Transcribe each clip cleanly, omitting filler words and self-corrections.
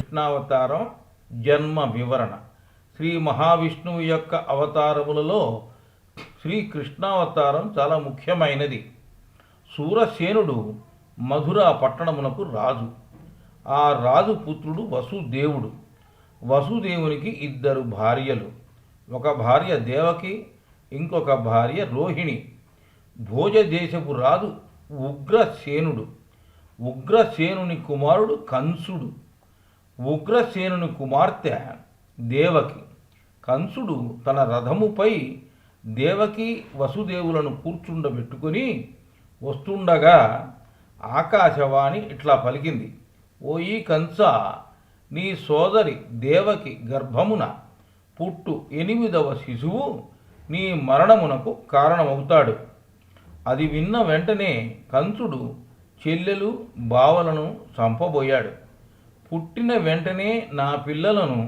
కృష్ణావతారం జన్మ వివరణ. శ్రీ మహావిష్ణువు యొక్క అవతారములలో శ్రీ కృష్ణావతారం చాలా ముఖ్యమైనది. సూరసేనుడు మధుర పట్టణమునకు రాజు. ఆ రాజు పుత్రుడు వసుదేవుడు. వసుదేవునికి ఇద్దరు భార్యలు. ఒక భార్య దేవకి, ఇంకొక భార్య రోహిణి. భోజదేశపు రాజు ఉగ్రసేనుడు. ఉగ్రసేనుని కుమారుడు కంసుడు. ఉగ్రసేనుని కుమార్తె దేవకి. కంసుడు తన రథముపై దేవకి వసుదేవులను కూర్చుండబెట్టుకుని వస్తుండగా ఆకాశవాణి ఇట్లా పలికింది: ఓయి కంస, నీ సోదరి దేవకి గర్భమున పుట్టు 8వ శిశువు నీ మరణమునకు కారణమవుతాడు. అది విన్న వెంటనే కంసుడు చెల్లెలు బావలను చంపబోయాడు. పుట్టిన వెంటనే నా పిల్లలను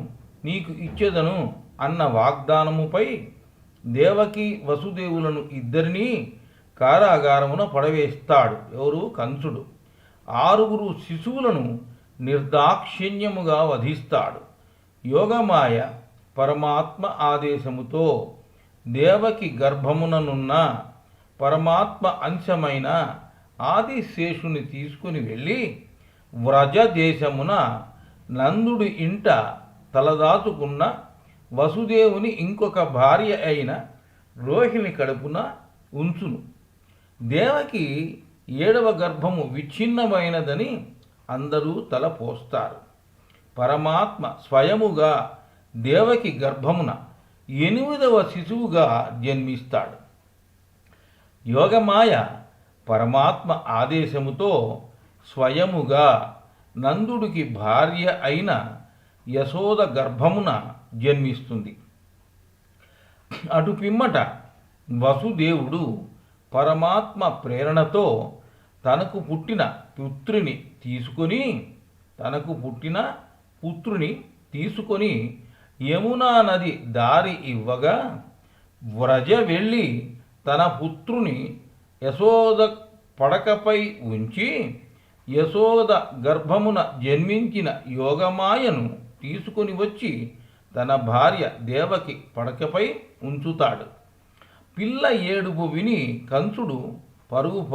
నీకు ఇచ్చేదను అన్న వాగ్దానముపై దేవకి వసుదేవులను ఇద్దరినీ కారాగారమున పడవేస్తాడు. ఎవరు? కంసుడు. 6 శిశువులను నిర్దాక్షిణ్యముగా వధిస్తాడు. యోగమాయ పరమాత్మ ఆదేశముతో దేవకి గర్భముననున్న పరమాత్మ అంశమైన ఆదిశేషుని తీసుకుని వెళ్ళి వ్రజదేశమున నందుడి ఇంట తలదాచుకున్న వసుదేవుని ఇంకొక భార్య అయిన రోహిణి కడుపున ఉంచును. దేవకి 7వ గర్భము విచ్ఛిన్నమైనదని అందరూ తల పోస్తారు. పరమాత్మ స్వయముగా దేవకి గర్భమున 8వ శిశువుగా జన్మిస్తాడు. యోగమాయ పరమాత్మ ఆదేశముతో స్వయముగా నందుడికి భార్య అయిన యశోద గర్భమున జన్మిస్తుంది. అటు పిమ్మట వసుదేవుడు పరమాత్మ ప్రేరణతో తనకు పుట్టిన పుత్రుని తీసుకొని యమునా నది దారి ఇవ్వగా వ్రజ వెళ్ళి తన పుత్రుని యశోద పడకపై ఉంచి యశోద గర్భమున జన్మించిన యోగమాయను తీసుకొని వచ్చి తన భార్య దేవకి పడకపై ఉంచుతాడు. పిల్ల ఏడుపు విని కంసుడు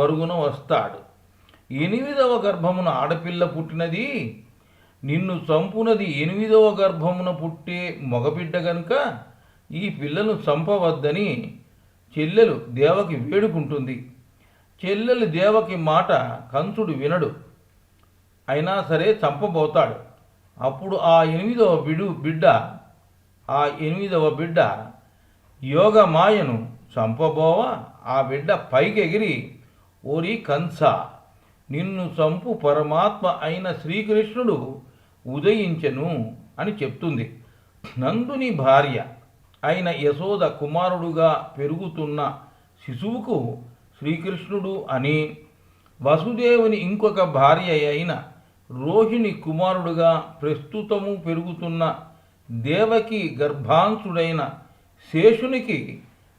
పరుగున వస్తాడు. 8వ గర్భమున ఆడపిల్ల పుట్టినది, నిన్ను చంపునది 8వ గర్భమున పుట్టే మగబిడ్డ గనుక ఈ పిల్లను చంపవద్దని చెల్లెలు దేవకి వేడుకుంటుంది. చెల్లెలు దేవకి మాట కంసుడు వినడు. అయినా సరే చంపబోతాడు. అప్పుడు ఆ 8వ బిడ్డ యోగమాయను చంపబోవ ఆ బిడ్డ పైకెగిరి, ఓరి కంస, నిన్ను చంపు పరమాత్మ అయిన శ్రీకృష్ణుడు ఉదయించెను అని చెప్తుంది. నందుని భార్య అయిన యశోద కుమారుడుగా పెరుగుతున్న శిశువుకు శ్రీకృష్ణుడు అని, వసుదేవుని ఇంకొక భార్య అయిన రోహిణి కుమారుడుగా ప్రస్తుతము పెరుగుతున్న దేవకి గర్భాంశుడైన శేషునికి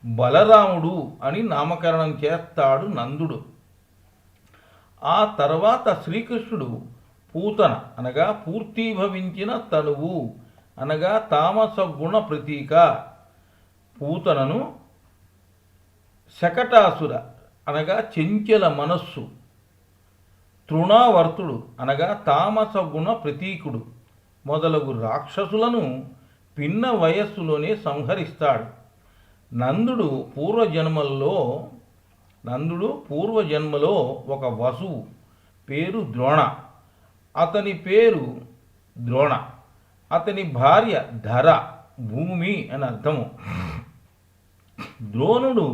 బలరాముడు అని నామకరణం చేస్తాడు నందుడు. ఆ తర్వాత శ్రీకృష్ణుడు పూతన అనగా పూర్తీభవించిన తనువు అనగా తామస గుణ ప్రతీక పూతనను, శకటాసుర అనగా చెంచల మనస్సు, తృణావర్తుడు అనగా తామస గుణ ప్రతీకుడు మొదలగు రాక్షసులను పిన్న వయస్సులోనే సంహరిస్తాడు. నందుడు పూర్వజన్మలో ఒక వసువు, పేరు ద్రోణ. అతని భార్య ధర, భూమి అని అర్థము. ద్రోణుడు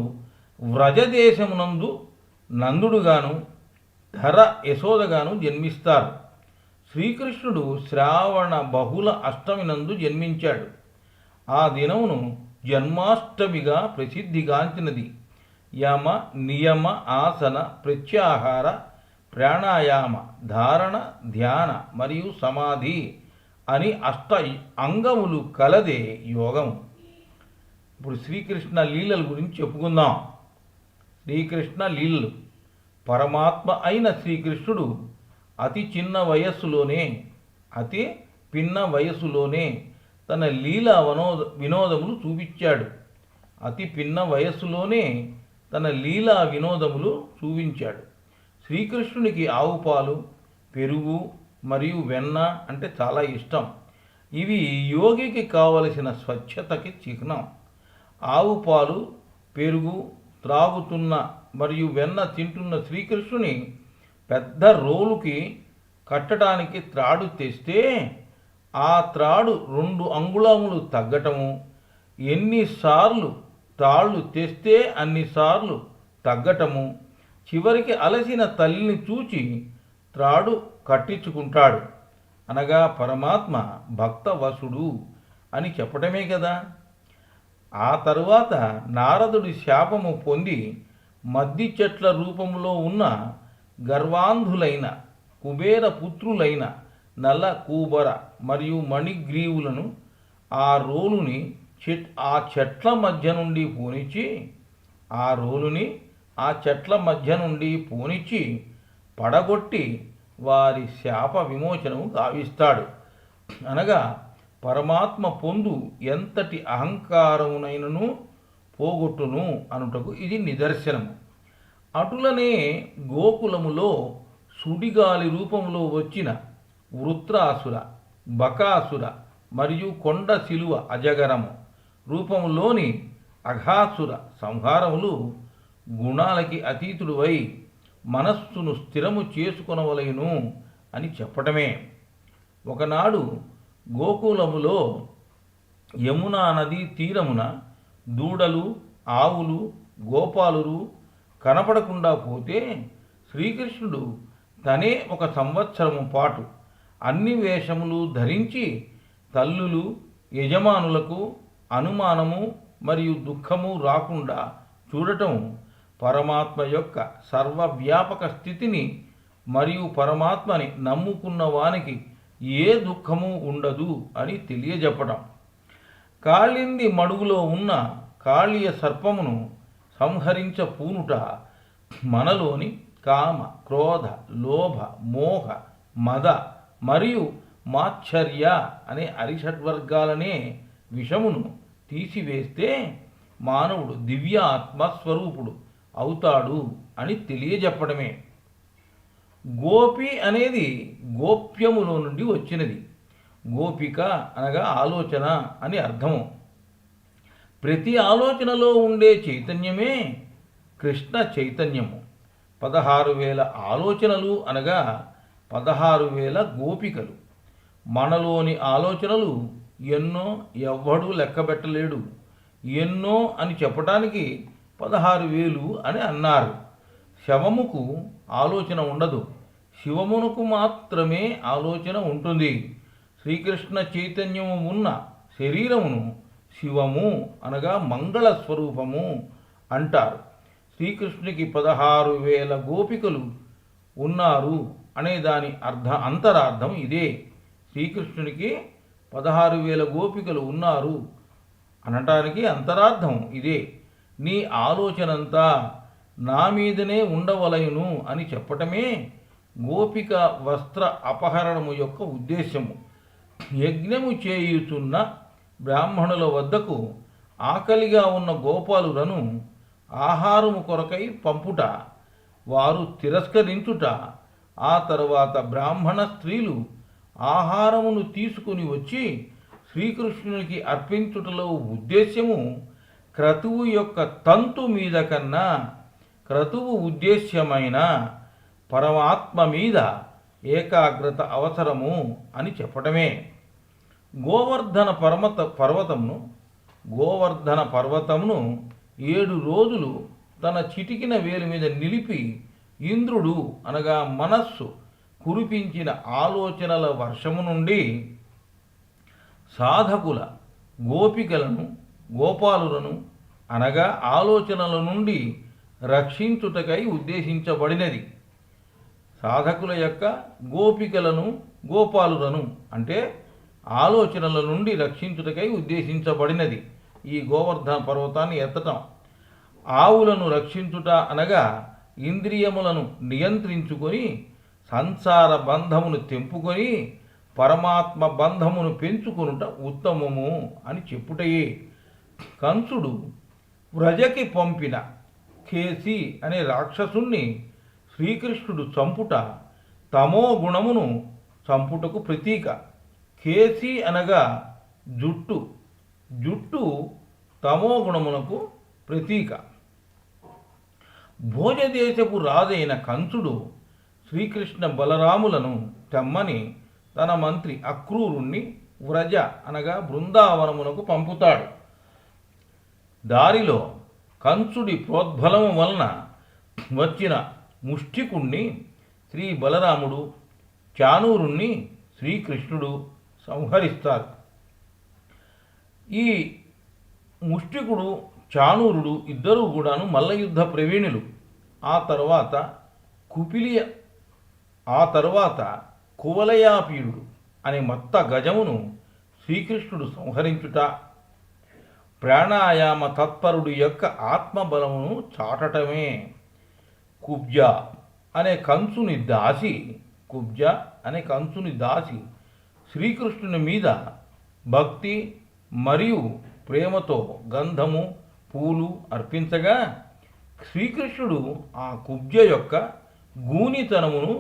వ్రజదేశమునందు నందుడుగాను, ధర యశోదగాను జన్మిస్తారు. శ్రీకృష్ణుడు శ్రావణ బహుళ అష్టమి నందు జన్మించాడు. ఆ దినమును జన్మాష్టమిగా ప్రసిద్ధిగాంచినది. యమ, నియమ, ఆసన, ప్రత్యాహార, ప్రాణాయామ, ధారణ, ధ్యాన మరియు సమాధి అని అష్ట అంగములు కలదే యోగం. ఇప్పుడు శ్రీకృష్ణ లీలల గురించి చెప్పుకుందాం. శ్రీకృష్ణ లీలలు. పరమాత్మ అయిన శ్రీకృష్ణుడు అతి పిన్న వయస్సులోనే తన లీలా వినోదములు చూపించాడు. శ్రీకృష్ణునికి ఆవు పాలు, పెరుగు మరియు వెన్న అంటే చాలా ఇష్టం. ఇవి యోగికి కావలసిన స్వచ్ఛతకి చిహ్నం. ఆవు పాలు, పెరుగు త్రాగుతున్న మరియు వెన్న తింటున్న శ్రీకృష్ణుని పెద్ద రోలుకి కట్టడానికి త్రాడు తెస్తే ఆ త్రాడు 2 అంగుళములు తగ్గటము, ఎన్నిసార్లు తాళ్ళు తెస్తే అన్నిసార్లు తగ్గటము, చివరికి అలసిన తల్లిని చూచి త్రాడు కట్టించుకుంటాడు. అనగా పరమాత్మ భక్తవశుడు అని చెప్పటమే కదా. ఆ తరువాత నారదుడి శాపము పొంది మద్ది చెట్ల రూపంలో ఉన్న గర్వాంధులైన కుబేర పుత్రులైన నల్ల కూబర మరియు మణిగ్రీవులను ఆ చెట్ల మధ్య నుండి పోనిచ్చి పడగొట్టి వారి శాప విమోచనము గావిస్తాడు. అనగా పరమాత్మ పొందు ఎంతటి అహంకారమునైనను పోగొట్టును అనుటకు ఇది నిదర్శనము. అటులనే గోకులములో సుడిగాలి రూపంలో వచ్చిన వృత్రాసుర, బకాసుర మరియు కొండ శిలువ అజగరము రూపంలోని అఘాసుర సంహారములు గుణాలకి అతీతుడువై మనస్సును స్థిరము చేసుకొనవలెను అని చెప్పటమే. ఒకనాడు గోకులములో యమునా నదీ తీరమున దూడలు, ఆవులు, గోపాలురు కనపడకుండా పోతే శ్రీకృష్ణుడు తనే 1 సంవత్సరము పాటు అన్ని వేషములు ధరించి తల్లులు, యజమానులకు అనుమానము మరియు దుఃఖము రాకుండా చూడటం పరమాత్మ యొక్క సర్వవ్యాపక స్థితిని మరియు పరమాత్మని నమ్ముకున్న వానికి ఏ దుఃఖము ఉండదు అని తెలియజెప్పటం. కాళింది మడుగులో ఉన్న కాళీయ సర్పమును సంహరించపూనుట మనలోని కామ, క్రోధ, లోభ, మోహ, మద మరియు మాత్సర్య అనే అరిషడ్వర్గాలనే విషమును తీసివేస్తే మానవుడు దివ్య ఆత్మస్వరూపుడు అవుతాడు అని తెలియజెప్పడమే. గోపి అనేది గోప్యములో నుండి వచ్చినది. గోపిక అనగా ఆలోచన అని అర్థము. ప్రతి ఆలోచనలో ఉండే చైతన్యమే కృష్ణ చైతన్యము. 16,000 ఆలోచనలు అనగా 16,000 గోపికలు. మనలోని ఆలోచనలు ఎన్నో ఎవ్వడూ లెక్కబెట్టలేడు. ఎన్నో అని చెప్పటానికి 16,000 అని అన్నారు. శవముకు ఆలోచన ఉండదు, శివమునకు మాత్రమే ఆలోచన ఉంటుంది. శ్రీకృష్ణ చైతన్యము ఉన్న శరీరమును శివము అనగా మంగళ స్వరూపము అంటారు. శ్రీకృష్ణునికి 16,000 గోపికలు ఉన్నారు అనే దాని అంతరార్థం ఇదే. శ్రీకృష్ణునికి 16,000 గోపికలు ఉన్నారు అనటానికి అంతరార్థం ఇదే. నీ ఆలోచనంతా నా మీదనే ఉండవలయును అని చెప్పటమే గోపిక వస్త్ర అపహరణము యొక్క ఉద్దేశము. యజ్ఞము చేయుచున్న బ్రాహ్మణుల వద్దకు ఆకలిగా ఉన్న గోపాలులను ఆహారము కొరకై పంపుట, వారు తిరస్కరించుట, ఆ తరువాత బ్రాహ్మణ స్త్రీలు ఆహారమును తీసుకుని వచ్చి శ్రీకృష్ణునికి అర్పించుటలో ఉద్దేశ్యము క్రతువు యొక్క తంతు మీద కన్నా క్రతువు ఉద్దేశ్యమైన పరమాత్మ మీద ఏకాగ్రత అవసరము అని చెప్పటమే. గోవర్ధన పర్వతమును 7 రోజులు తన చిటికిన వేలు మీద నిలిపి ఇంద్రుడు అనగా మనస్సు కురిపించిన ఆలోచనల వర్షము నుండి సాధకుల గోపికలను గోపాలులను అనగా ఆలోచనల నుండి రక్షించుటకై ఉద్దేశించబడినది. సాధకుల యొక్క గోపికలను గోపాలులను అంటే ఆలోచనల నుండి రక్షించుటకై ఉద్దేశించబడినది ఈ గోవర్ధన పర్వతాన్ని ఎత్తటం. ఆవులను రక్షించుట అనగా ఇంద్రియములను నియంత్రించుకొని సంసార బంధమును తెంపుకొని పరమాత్మ బంధమును పెంచుకొనుట ఉత్తమము అని చెప్పుటయే. కంసుడు వ్రజకి పంపిన కేసి అనే రాక్షసుణ్ణి శ్రీకృష్ణుడు చంపుట తమో గుణమును చంపుటకు ప్రతీక. కేసి అనగా జుట్టు, జుట్టు తమో గుణమునకు ప్రతీక. భోజదేశపు రాజైన కంసుడు శ్రీకృష్ణ బలరాములను తెమ్మని తన మంత్రి అక్రూరుణ్ణి వ్రజ అనగా బృందావనమునకు పంపుతాడు. దారిలో కంసుడి ప్రోద్బలము వలన వచ్చిన ముష్టికుణ్ణి శ్రీ బలరాముడు, చానూరుణ్ణి శ్రీకృష్ణుడు సంహరిస్తారు. ఈ ముష్టికుడు చానూరుడు ఇద్దరూ కూడాను మల్లయుద్ధ ప్రవీణులు. ఆ తరువాత కువలయాపీయుడు అనే మత్త గజమును శ్రీకృష్ణుడు సంహరించుట, ప్రాణాయామ తత్పరుడు యొక్క ఆత్మబలమును చాటటమే. కుబ్జ అనే కంసుని దాసి శ్రీకృష్ణుని మీద భక్తి మరియు ప్రేమతో గంధము పూలు అర్పించగా శ్రీకృష్ణుడు ఆ కుబ్జ యొక్క గూనితనమును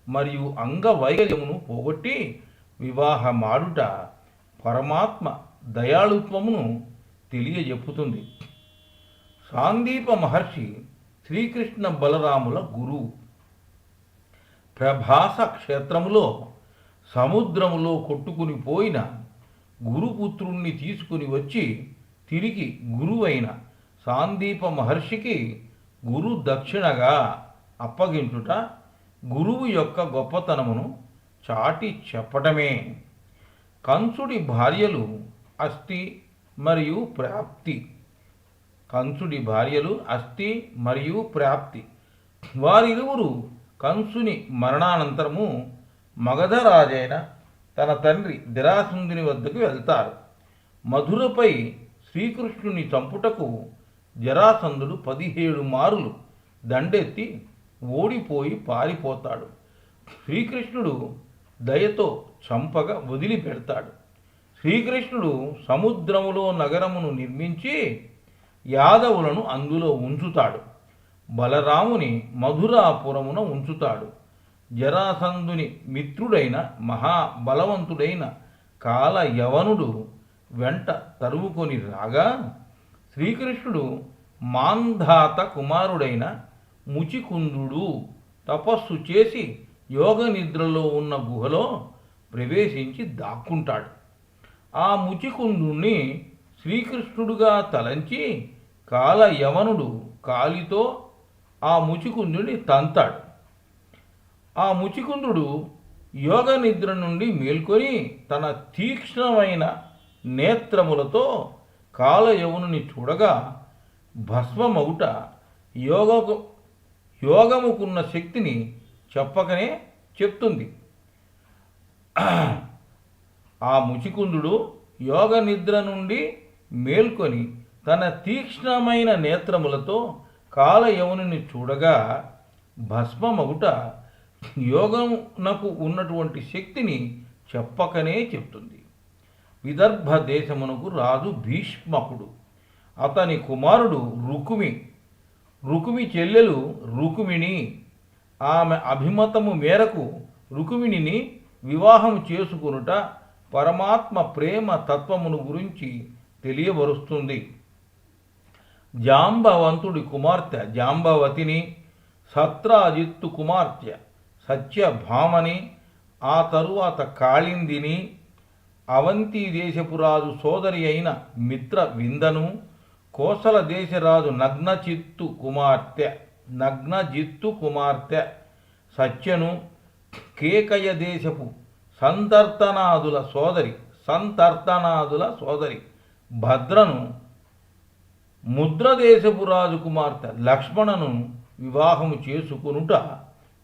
మరియు అంగవైకల్యమును పోగొట్టి వివాహమాడుట పరమాత్మ దయాళుత్వమును తెలియజెప్పుతుంది. సాందీప మహర్షి శ్రీకృష్ణ బలరాముల గురువు. ప్రభాస క్షేత్రములో సముద్రములో కొట్టుకుని పోయిన గురుపుత్రుణ్ణి తీసుకుని వచ్చి తిరిగి గురువైన సాందీప మహర్షికి గురు దక్షిణగా అప్పగించుట గురువు యొక్క గొప్పతనమును చాటి చెప్పటమే. కంసుడి భార్యలు అస్తి మరియు ప్రాప్తి. వారిరువురు కంసుని మరణానంతరము మగధరాజైన తన తండ్రి దిరాసుందుని వద్దకు వెళ్తారు. మధురపై శ్రీకృష్ణుని చంపుటకు జరాసంధుడు 17 మారులు దండెత్తి ఓడిపోయి పారిపోతాడు. శ్రీకృష్ణుడు దయతో చంపగా వదిలిపెడతాడు. శ్రీకృష్ణుడు సముద్రములో నగరమును నిర్మించి యాదవులను అందులో ఉంచుతాడు. బలరాముని మధురాపురమున ఉంచుతాడు. జరాసంధుని మిత్రుడైన మహాబలవంతుడైన కాలయవనుడు వెంట తరుముకొని రాగా శ్రీకృష్ణుడు మాంధాత కుమారుడైన ముచికుందుడు తపస్సు చేసి యోగ నిద్రలో ఉన్న గుహలో ప్రవేశించి దాక్కుంటాడు. ఆ ముచికుందుణ్ణి శ్రీకృష్ణుడుగా తలంచి కాలయవనుడు కాలితో ఆ ముచికుందుని తంతాడు. ఆ ముచికుందుడు యోగ నిద్ర నుండి మేల్కొని తన తీక్ష్ణమైన నేత్రములతో కాలయవనుని చూడగా భస్మమగుట యోగముకున్న శక్తిని చెప్పకనే చెప్తుంది. ఆ ముచికుందుడు యోగ నిద్ర నుండి మేల్కొని తన తీక్ష్ణమైన నేత్రములతో కాలయవనుని చూడగా భస్మమగుట యోగమునకు ఉన్నటువంటి శక్తిని చెప్పకనే చెప్తుంది. విదర్భ దేశమునకు రాజు భీష్మకుడు, అతని కుమారుడు రుకుమి చెల్లెలు రుకుమిణి. ఆమె అభిమతము మేరకు రుకుమిణిని వివాహం చేసుకొనుట పరమాత్మ ప్రేమ తత్వమును గురించి తెలియబరుస్తుంది. జాంబవంతుడి కుమార్తె జాంబవతిని, సత్రాజిత్తు కుమార్తె సత్యభామని, ఆ తరువాత కాళిందిని, అవంతి దేశపు రాజు సోదరి అయిన మిత్ర విందను, కోసల దేశరాజు నగ్నజిత్తు కుమార్తె సత్యను, కేకయ దేశపు సంతర్తనాదుల సోదరి భద్రను, ముద్రదేశపు రాజు కుమార్తె లక్ష్మణను వివాహము చేసుకొనుట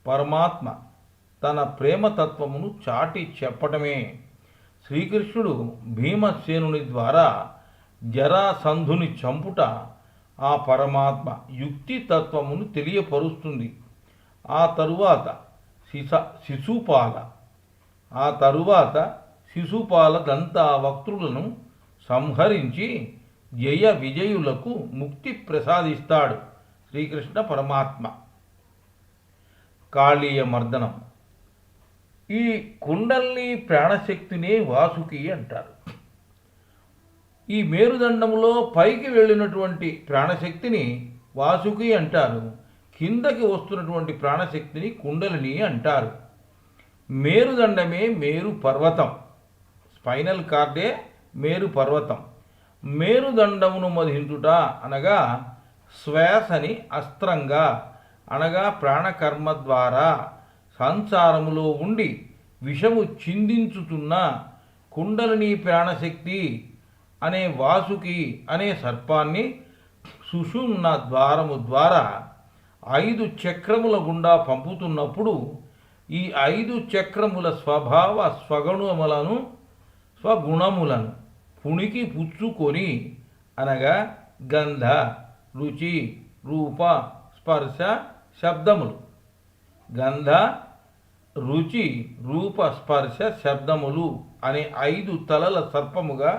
పరమాత్మ తన ప్రేమతత్వమును చాటి చెప్పటమే. శ్రీకృష్ణుడు భీమసేనుని ద్వారా జరాసంధుని చంపుట ఆ పరమాత్మ యుక్తి తత్వమును తెలియపరుస్తుంది. ఆ తరువాత శిశుపాల దంతావక్త్రులను సంహరించి జయ విజయులకు ముక్తి ప్రసాదిస్తాడు శ్రీకృష్ణ పరమాత్మ. కాళీయ మర్దనం. ఈ కుండల్ని ప్రాణశక్తినే వాసుకి అంటారు. ఈ మేరుదండములో పైకి వెళ్ళినటువంటి ప్రాణశక్తిని వాసుకి అంటారు. కిందకి వస్తున్నటువంటి ప్రాణశక్తిని కుండలిని అంటారు. మేరుదండమే మేరు పర్వతం, స్పైనల్ కార్డే మేరు పర్వతం. మేరుదండమును మధించుట అనగా శ్వాసని అస్త్రంగా అనగా ప్రాణకర్మ ద్వారా సంసారములో ఉండి విషము చిందించుతున్న కుండలిని ప్రాణశక్తి అనే వాసుకి అనే సర్పాన్ని సుషుమ్న ద్వారము ద్వారా 5 చక్రముల గుండా పంపుతున్నప్పుడు ఈ 5 చక్రముల స్వగుణములను పుణికి పుచ్చుకొని అనగా గంధ రుచి రూప స్పర్శ శబ్దములు, గంధ రుచి రూప స్పర్శ శబ్దములు అనే 5 తలల సర్పముగా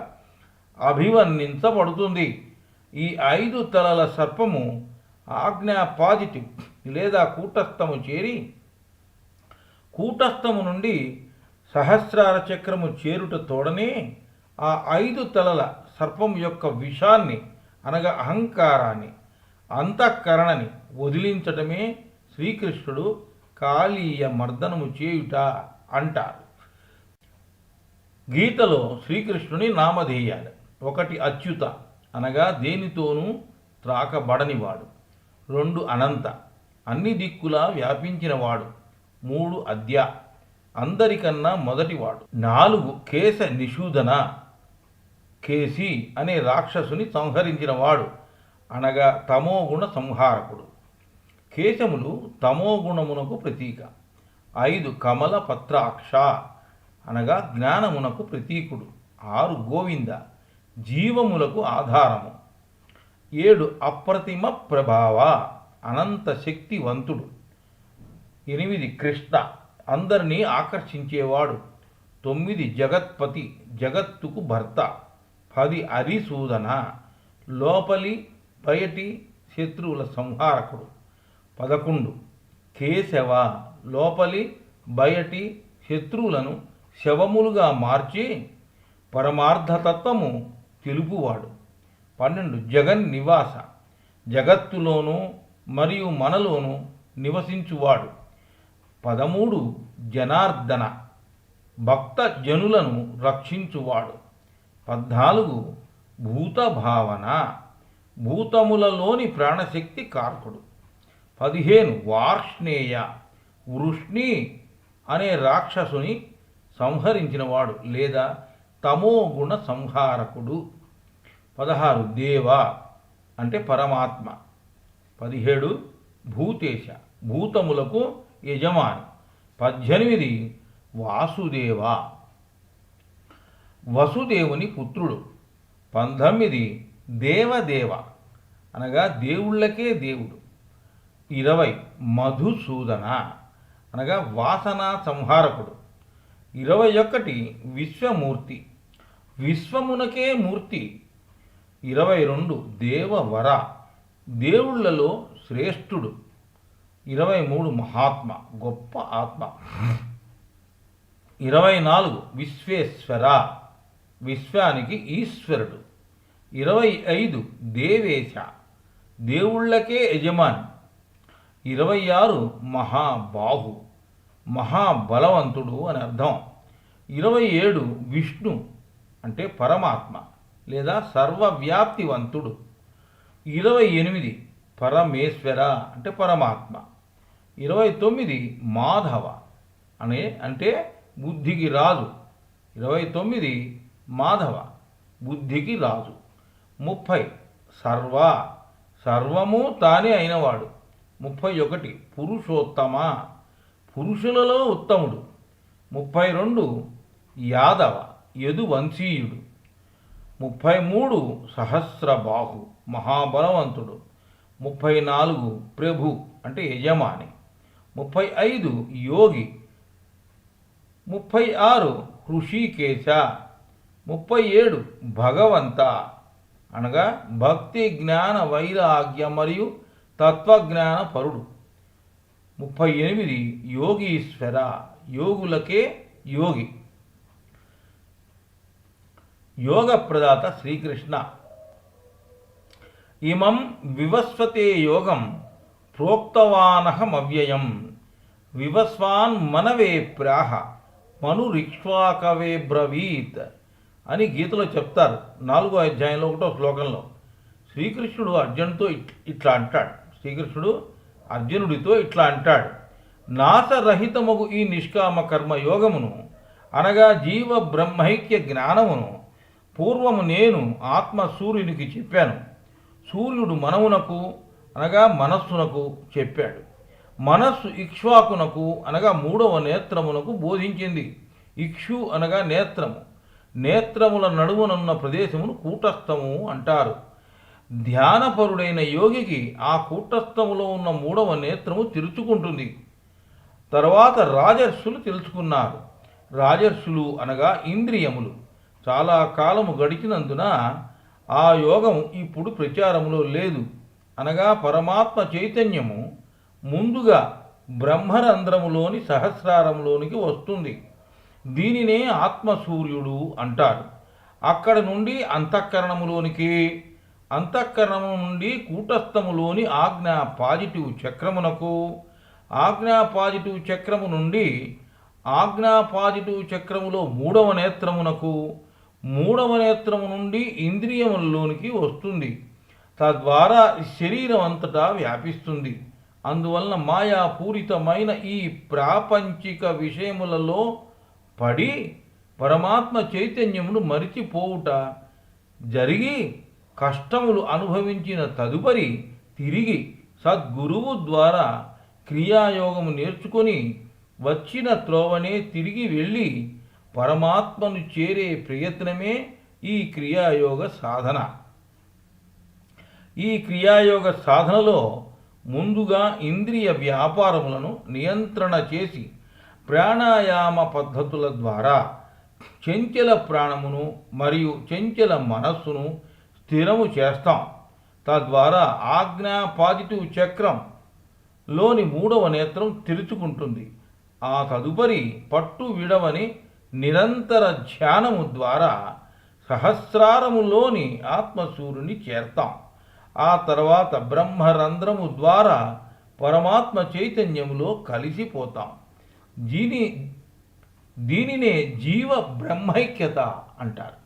అభివర్ణించబడుతుంది. ఈ 5 తలల సర్పము ఆజ్ఞా పాజిటివ్ లేదా కూటస్థము చేరి కూటస్థము నుండి సహస్రార చక్రము చేరుట తోడనే ఆ 5 తలల సర్పం యొక్క విషాన్ని అనగా అహంకారాన్ని అంతఃకరణని వదిలించటమే శ్రీకృష్ణుడు కాళీయ మర్దనము చేయుట అంటారు. గీతలో శ్రీకృష్ణుని నామధేయాలు: 1 అచ్యుత అనగా దేనితోనూ త్రాకబడనివాడు. 2 అనంత అన్ని దిక్కులా వ్యాపించినవాడు. 3 అద్య అందరికన్నా మొదటివాడు. 4 కేశ నిషూదన కేసి అనే రాక్షసుని సంహరించినవాడు అనగా తమోగుణ సంహారకుడు. కేశములు తమోగుణమునకు ప్రతీక. 5 కమల పత్రాక్ష అనగా జ్ఞానమునకు ప్రతీకుడు. 6 గోవింద జీవములకు ఆధారము. 7 అప్రతిమ ప్రభావ అనంత శక్తివంతుడు. 8 కృష్ణ అందరినీ ఆకర్షించేవాడు. 9 జగత్పతి జగత్తుకు భర్త. 10 హరిసూదన లోపలి బయటి శత్రువుల సంహారకుడు. 11 కేశవ లోపలి బయటి శత్రువులను శవములుగా మార్చి పరమార్థతత్వము తెలుపువాడు. 12 జగన్నివాస జగత్తులోనూ మరియు మనలోనూ నివసించువాడు. 13 జనార్దన భక్త జనులను రక్షించువాడు. 14 భూతభావన భూతములలోని ప్రాణశక్తి కార్కుడు. 15 వార్ష్ణేయ వృష్ణి అనే రాక్షసుని సంహరించినవాడు లేదా తమోగుణ సంహారకుడు. 16 దేవ అంటే పరమాత్మ. 17 భూతేశ భూతములకు యజమాని. 18 వాసుదేవ వసుదేవుని పుత్రుడు. 19 దేవదేవ అనగా దేవుళ్ళకే దేవుడు. 20 మధుసూదన అనగా వాసనా సంహారకుడు. 21 విశ్వమూర్తి విశ్వమునకే మూర్తి. 22 దేవవర దేవుళ్ళలో శ్రేష్ఠుడు. 23 మహాత్మ గొప్ప ఆత్మ. 24 విశ్వేశ్వర విశ్వానికి ఈశ్వరుడు. 25 దేవేశ దేవుళ్ళకే యజమాని. 26 మహాబాహు మహాబలవంతుడు అని అర్థం. 27 విష్ణు అంటే పరమాత్మ లేదా సర్వవ్యాప్తివంతుడు. 28 పరమేశ్వర అంటే పరమాత్మ. 29 మాధవ అంటే బుద్ధికి రాజు. 29 మాధవ బుద్ధికి రాజు. 30 సర్వ సర్వము తానే అయినవాడు. 31 పురుషోత్తమ పురుషులలో ఉత్తముడు. 32 యాదవ యదువంశీయుడు. 33 సహస్రబాహు మహాబలవంతుడు. 34 ప్రభు అంటే యజమాని. 35 యోగి. 36 హృషికేశ. 37 భగవంత అనగా భక్తి జ్ఞాన వైరాగ్య మరియు తత్వజ్ఞాన పరుడు. 38 యోగీశ్వర యోగులకే యోగి. యోగ ప్రదాత శ్రీకృష్ణ. ఇమం వివస్వతే యోగం ప్రోక్తవానహమవ్యయం వివస్వాన్ మనవే ప్రాహ మనురిక్ష్వాకవే బ్రవీత్ అని గీతలో చెప్తారు. 4వ అధ్యాయంలో 1వ శ్లోకంలో శ్రీకృష్ణుడు అర్జునుడితో ఇట్లా అంటాడు. శ్రీకృష్ణుడు అర్జునుడితో ఇట్లా అంటాడు, నాశరహితమగు ఈ నిష్కామ కర్మ యోగమును అనగా జీవ బ్రహ్మైక్య జ్ఞానమును పూర్వము నేను ఆత్మ సూర్యునికి చెప్పాను. సూర్యుడు మనమునకు అనగా మనస్సునకు చెప్పాడు. మనస్సు ఇక్ష్వాకునకు అనగా 3వ నేత్రమునకు బోధించింది. ఇక్షు అనగా నేత్రము. నేత్రముల నడుమునున్న ప్రదేశమును కూటస్థము అంటారు. ధ్యానపరుడైన యోగికి ఆ కూటస్థములో ఉన్న 3వ నేత్రము తెరుచుకుంటుంది. తర్వాత రాజర్షులు తెలుసుకున్నారు. రాజర్షులు అనగా ఇంద్రియములు. చాలా కాలము గడిచినందున ఆ యోగం ఇప్పుడు ప్రచారంలో లేదు. అనగా పరమాత్మ చైతన్యము ముందుగా బ్రహ్మరంధ్రములోని సహస్రారంలోనికి వస్తుంది. దీనినే ఆత్మసూర్యుడు అంటారు. అక్కడ నుండి అంతఃకరణములోనికి, అంతఃకరణము నుండి కూటస్థములోని ఆజ్ఞా పాజిటివ్ చక్రమునకు, ఆజ్ఞా పాజిటివ్ చక్రము నుండి ఆజ్ఞా పాజిటివ్ చక్రములో 3వ నేత్రమునకు, 3వ నేత్రము నుండి ఇంద్రియములలోనికి వస్తుంది. తద్వారా శరీరం అంతటా వ్యాపిస్తుంది. అందువలన మాయాపూరితమైన ఈ ప్రాపంచిక విషయములలో పడి పరమాత్మ చైతన్యమును మరిచిపోవుట జరిగి కష్టములు అనుభవించిన తదుపరి తిరిగి సద్గురువు ద్వారా క్రియాయోగము నేర్చుకొని వచ్చిన త్రోవనే తిరిగి వెళ్ళి పరమాత్మను చేరే ప్రయత్నమే ఈ క్రియాయోగ సాధన. ఈ క్రియాయోగ సాధనలో ముందుగా ఇంద్రియ వ్యాపారములను నియంత్రణ చేసి ప్రాణాయామ పద్ధతుల ద్వారా చంచల ప్రాణమును మరియు చంచల మనస్సును స్థిరము చేస్తాం. తద్వారా ఆజ్ఞా పాజిటివ్ చక్రంలోని 3వ నేత్రం తెరుచుకుంటుంది. ఆ తదుపరి పట్టు విడవని నిరంతర ధ్యానము ద్వారా సహస్రారములోని ఆత్మసూర్యుని చేర్తాం. ఆ తర్వాత బ్రహ్మరంధ్రము ద్వారా పరమాత్మ చైతన్యములో కలిసిపోతాం. దీనినే జీవ బ్రహ్మైక్యత అంటారు.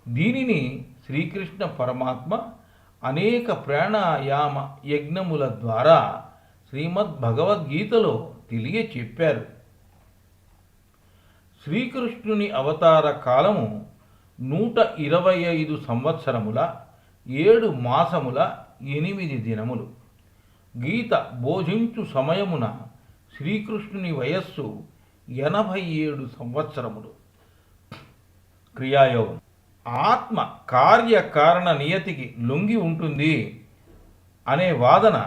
దీనిని శ్రీకృష్ణ పరమాత్మ అనేక ప్రాణాయామ యజ్ఞముల ద్వారా శ్రీమద్భగవద్గీతలో తెలియచెప్పారు. శ్రీకృష్ణుని అవతార కాలము 125 సంవత్సరముల 7 మాసముల 8 దినములు. గీత బోధించు సమయమున శ్రీకృష్ణుని వయస్సు 87 సంవత్సరములు. క్రియాయోగం. ఆత్మ కార్యకారణ నియతికి లొంగి ఉంటుంది అనే వాదన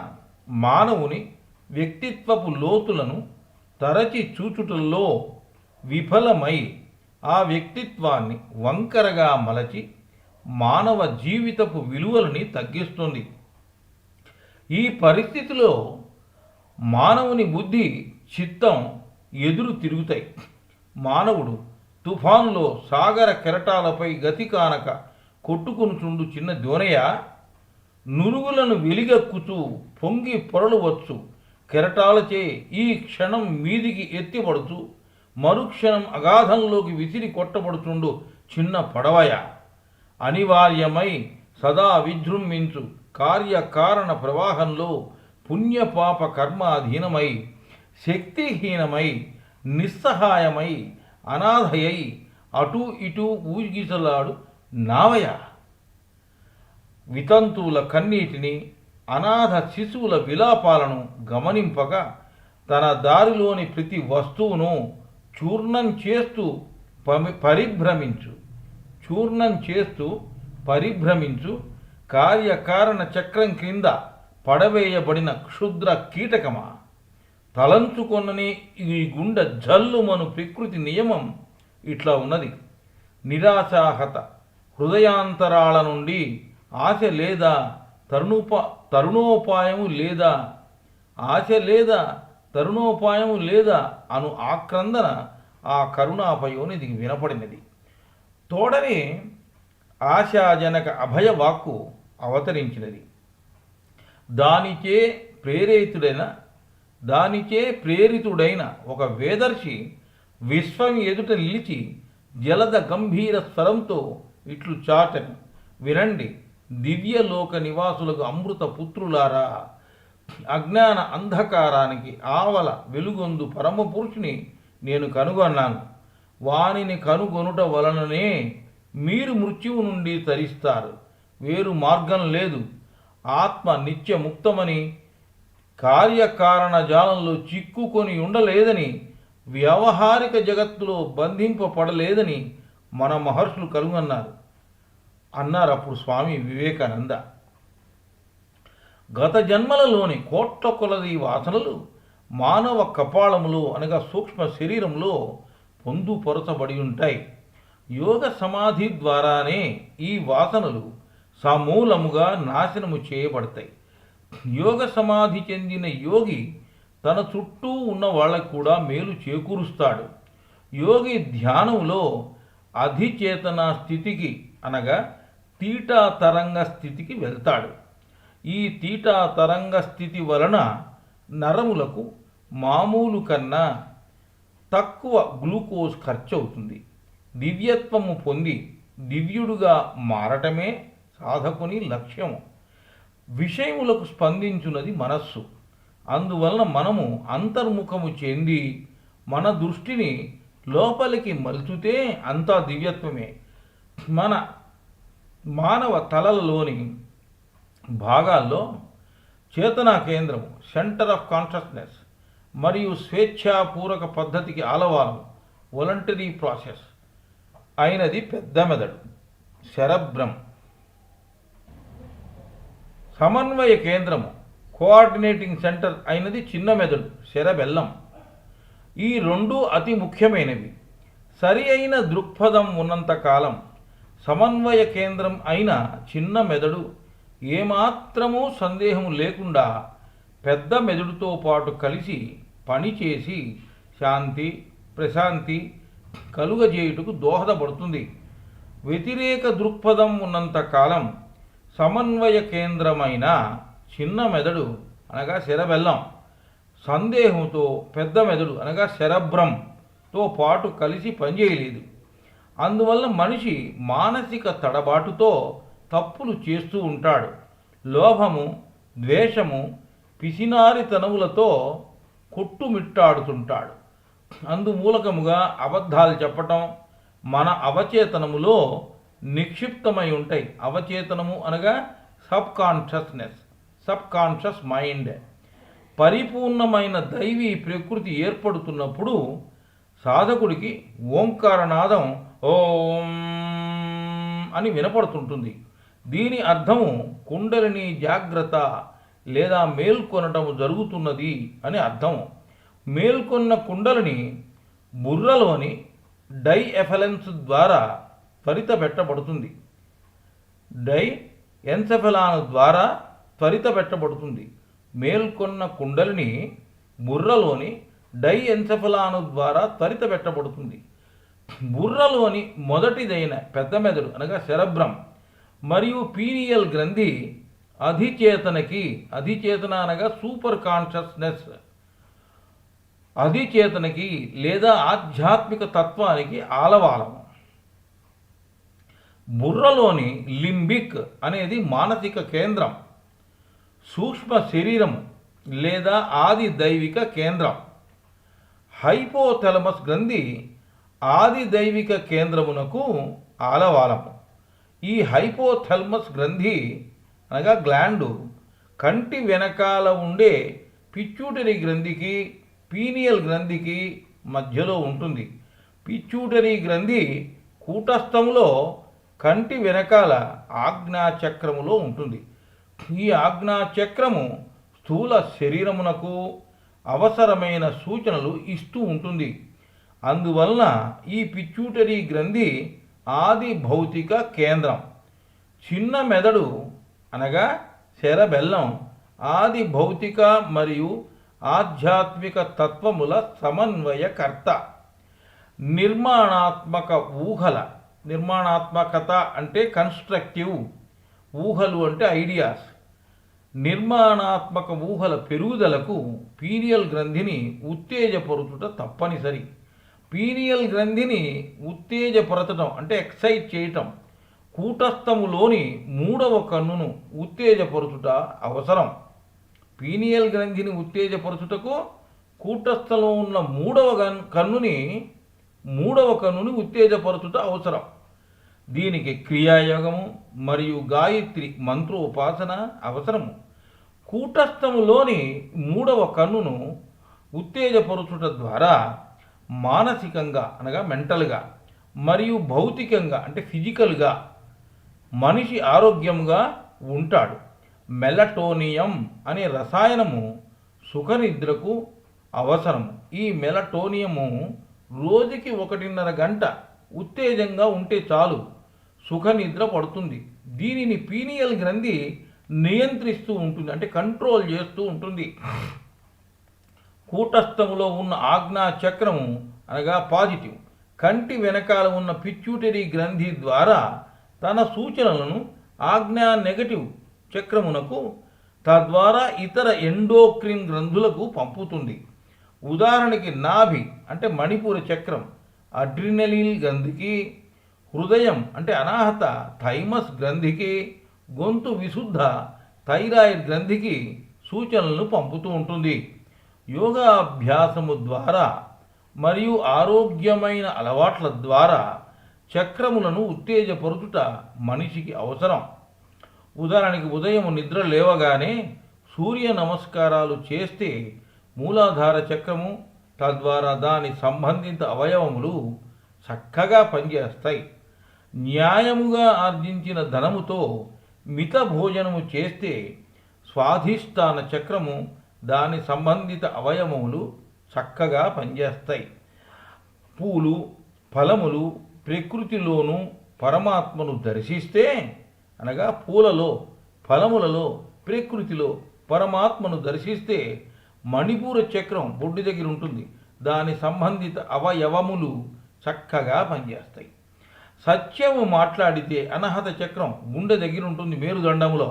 మానవుని వ్యక్తిత్వపు లోతులను తరచి చూచుటల్లో విఫలమై ఆ వ్యక్తిత్వాన్ని వంకరగా మలచి మానవ జీవితపు విలువలని తగ్గిస్తుంది. ఈ పరిస్థితిలో మానవుని బుద్ధి, చిత్తం ఎదురు తిరుగుతాయి. మానవుడు తుఫాన్లో సాగర కెరటాలపై గతి కానక కొట్టుకొనుచుండు చిన్న దోనయ నురుగులను వెలిగక్కుచూ పొంగి పొరలువచ్చు కెరటాలచే ఈ క్షణం మీదికి ఎత్తిపడుచు మరుక్షణం అగాధంలోకి విసిరి కొట్టబడుచుండు చిన్న పడవయ అనివార్యమై సదా విజృంభించు కార్యకారణ ప్రవాహంలో పుణ్యపాప కర్మ అధీనమై శక్తిహీనమై నిస్సహాయమై అనాథయై అటూ ఇటూ ఊగిసలాడు నావయ. వితంతువుల కన్నీటిని, అనాథ శిశువుల విలాపాలను గమనింపగా తన దారిలోని ప్రతి వస్తువును చూర్ణం చేస్తూ పరిభ్రమించు కార్యకారణ చక్రం క్రింద పడవేయబడిన క్షుద్ర కీటకమా, తలంచుకొనని ఈ గుండె జల్లుమను ప్రకృతి నియమం ఇట్లా ఉన్నది. నిరాశాహత హృదయాంతరాల నుండి ఆశ లేదా తరుణోపాయము లేదా తరుణోపాయము లేదా అను ఆక్రందన ఆ కరుణాపయోనిధికి వినపడినది. తోడనే ఆశాజనక అభయవాక్కు అవతరించినది. దానిచే ప్రేరితుడైన ఒక వేదర్శి విశ్వం ఎదుట నిలిచి జలద గంభీర స్వరంతో ఇట్లు చాటను, వినండి దివ్యలోక నివాసులకు అమృత పుత్రులారా, అజ్ఞాన అంధకారానికి ఆవల వెలుగొందు పరమపురుషుని నేను కనుగొన్నాను. వానిని కనుగొనుట వలననే మీరు మృత్యువు నుండి తరిస్తారు. వేరు మార్గం లేదు. ఆత్మ నిత్యముక్తమని, కార్యకారణ జాలంలో చిక్కుకొని ఉండలేదని, వ్యవహారిక జగత్తులో బంధింపబడలేదని మన మహర్షులు కనుగొన్నారు అన్నారు అప్పుడు స్వామి వివేకానంద. గత జన్మలలోని కోట్ల కొలది వాసనలు మానవ కపాళములో అనగా సూక్ష్మ శరీరంలో పొందుపరచబడి ఉంటాయి. యోగ సమాధి ద్వారానే ఈ వాసనలు సమూలముగా నాశనము చేయబడతాయి. యోగ సమాధి చెందిన యోగి తన చుట్టూ ఉన్న వాళ్ళకు కూడా మేలు చేకూరుస్తాడు. యోగి ధ్యానంలో అధిచేతన స్థితికి అనగా తీటా తరంగ స్థితికి వెళ్తాడు. ఈ తీటా తరంగ స్థితి వలన నరములకు మామూలు కన్నా తక్కువ గ్లూకోజ్ ఖర్చు అవుతుంది. దివ్యత్వము పొంది దివ్యుడుగా మారటమే సాధకుని లక్ష్యము. విషయములకు స్పందించున్నది మనస్సు. అందువలన మనము అంతర్ముఖము చెంది మన దృష్టిని లోపలికి మలుచుతే అంతా దివ్యత్వమే. మన మానవ తలలలోని భాగాల్లో చేతనా కేంద్రము, సెంటర్ ఆఫ్ కాన్షియస్నెస్ మరియు స్వేచ్ఛాపూర్వక పద్ధతికి ఆలవాలము, వాలంటరీ ప్రాసెస్ అయినది పెద్ద మెదడు సెరబ్రమ్. సమన్వయ కేంద్రము, కోఆర్డినేటింగ్ సెంటర్ అయినది చిన్న మెదడు సెరబెల్లం. ఈ రెండు అతి ముఖ్యమైనవి. సరి అయిన దృక్పథం ఉన్నంతకాలం సమన్వయ కేంద్రం అయిన చిన్న మెదడు ఏమాత్రమూ సందేహం లేకుండా పెద్ద మెదడుతో పాటు కలిసి పనిచేసి శాంతి ప్రశాంతి కలుగజేయుటకు దోహదపడుతుంది. వ్యతిరేక దృక్పథం ఉన్నంతకాలం సమన్వయ కేంద్రమైన చిన్న మెదడు అనగా సెరబెల్లం సందేహంతో పెద్ద మెదడు అనగా సెరబ్రంతో పాటు కలిసి పనిచేయలేదు. అందువల్ల మనిషి మానసిక తడబాటుతో తప్పులు చేస్తూ ఉంటాడు. లోభము, ద్వేషము, పిసినారితనములతో కొట్టుమిట్టాడుతుంటాడు. అందుమూలకముగా అబద్ధాలు చెప్పటం మన అవచేతనములో నిక్షిప్తమై ఉంటాయి. అవచేతనము అనగా సబ్ కాన్షియస్ మైండ్. పరిపూర్ణమైన దైవీ ప్రకృతి ఏర్పడుతున్నప్పుడు సాధకుడికి ఓంకారనాదం ఓం అని వినపడుతుంటుంది. దీని అర్థము కుండలిని జాగ్రత్త లేదా మేల్కొనటము జరుగుతున్నది అని అర్థము. మేల్కొన్న కుండలిని బుర్రలోని డైఎఫెలెన్స్ ద్వారా త్వరితపెట్టబడుతుంది. డైఎన్సెఫలాన్ ద్వారా త్వరితపెట్టబడుతుంది. మేల్కొన్న కుండలిని బుర్రలోని డైఎన్సెఫలాను ద్వారా త్వరితపెట్టబడుతుంది. బుర్రలోని మొదటిదైన పెద్ద మెదడు అనగా సెరబ్రం మరియు పీనియల్ గ్రంథి అధిచేతన అనగా సూపర్ కాన్షియస్నెస్, అధిచేతనకి లేదా ఆధ్యాత్మిక తత్వానికి ఆలవాలము. బుర్రలోని లింబిక్ అనేది మానసిక కేంద్రం, సూక్ష్మ శరీరం లేదా ఆది దైవిక కేంద్రం. హైపోథెలమస్ గ్రంథి ఆది దైవిక కేంద్రమునకు ఆలవాలము. ఈ హైపోథెలమస్ గ్రంథి అనగా గ్లాండు కంటి వెనకాల ఉండే పిట్యూటరీ గ్రంథికి పీనియల్ గ్రంథికి మధ్యలో ఉంటుంది. పిట్యూటరీ గ్రంథి కూటస్థములో కంటి వెనకాల ఆజ్ఞాచక్రములో ఉంటుంది. ఈ ఆజ్ఞాచక్రము స్థూల శరీరమునకు అవసరమైన సూచనలు ఇస్తూ ఉంటుంది. అందువలన ఈ పిట్యూటరీ గ్రంథి ఆది భౌతిక కేంద్రం. చిన్న మెదడు అనగా సెరబెల్లం ఆది భౌతిక మరియు ఆధ్యాత్మిక తత్వముల సమన్వయకర్త. నిర్మాణాత్మకత అంటే కన్స్ట్రక్టివ్, ఊహలు అంటే ఐడియాస్. నిర్మాణాత్మక ఊహల పెరుగుదలకు పీనియల్ గ్రంథిని ఉత్తేజపరుచుట తప్పనిసరి. పీనియల్ గ్రంథిని ఉత్తేజపరచడం అంటే ఎక్సైట్ చేయటం, కూటస్థములోని మూడవ కన్నును ఉత్తేజపరచుట అవసరం. పీనియల్ గ్రంథిని ఉత్తేజపరచుటకు కూటస్థలో ఉన్న మూడవ కన్నుని ఉత్తేజపరచుట అవసరం. దీనికి క్రియాయోగము మరియు గాయత్రి మంత్రోపాసన అవసరము. కూటస్థములోని మూడవ కన్నును ఉత్తేజపరచుట ద్వారా మానసికంగా అనగా మెంటల్గా మరియు భౌతికంగా అంటే ఫిజికల్గా మనిషి ఆరోగ్యంగా ఉంటాడు. మెలటోనియం అనే రసాయనము సుఖనిద్రకు అవసరము. ఈ మెలటోనియము రోజుకి 1.5 గంట ఉత్తేజంగా ఉంటే చాలు, సుఖనిద్ర పడుతుంది. దీనిని పీనియల్ గ్రంథి నియంత్రిస్తూ ఉంటుంది అంటే కంట్రోల్ చేస్తూ ఉంటుంది. కూటస్థములో ఉన్న ఆజ్ఞా చక్రము అనగా పాజిటివ్ కంటి వెనకాల ఉన్న పిట్యూటరీ గ్రంథి ద్వారా తన సూచనలను ఆజ్ఞా నెగటివ్ చక్రమునకు, తద్వారా ఇతర ఎండోక్రిన్ గ్రంథులకు పంపుతుంది. ఉదాహరణకి నాభి అంటే మణిపూర చక్రం అడ్రినలిన్ గ్రంథికి, హృదయం అంటే అనాహత థైమస్ గ్రంథికి, గొంతు విశుద్ధ థైరాయిడ్ గ్రంథికి సూచనలను పంపుతూ ఉంటుంది. యోగాభ్యాసము ద్వారా మరియు ఆరోగ్యమైన అలవాట్ల ద్వారా చక్రములను ఉత్తేజపరుచుట మనిషికి అవసరం. ఉదాహరణకి ఉదయం నిద్ర లేవగానే సూర్య నమస్కారాలు చేస్తే మూలాధార చక్రము, తద్వారా దాని సంబంధిత అవయవములు చక్కగా పనిచేస్తాయి. న్యాయముగా ఆర్జించిన ధనముతో మిత భోజనము చేస్తే స్వాధిష్టాన చక్రము, దాని సంబంధిత అవయవములు చక్కగా పనిచేస్తాయి. పూలు ఫలములు ప్రకృతిలోను పరమాత్మను దర్శిస్తే అనగా పూలలో ఫలములలో ప్రకృతిలో పరమాత్మను దర్శిస్తే మణిపూర చక్రం బొడ్డు దగ్గర ఉంటుంది, దాని సంబంధిత అవయవములు చక్కగా పనిచేస్తాయి. సత్యము మాట్లాడితే అనహత చక్రం గుండె దగ్గర ఉంటుంది మేరుదండములో,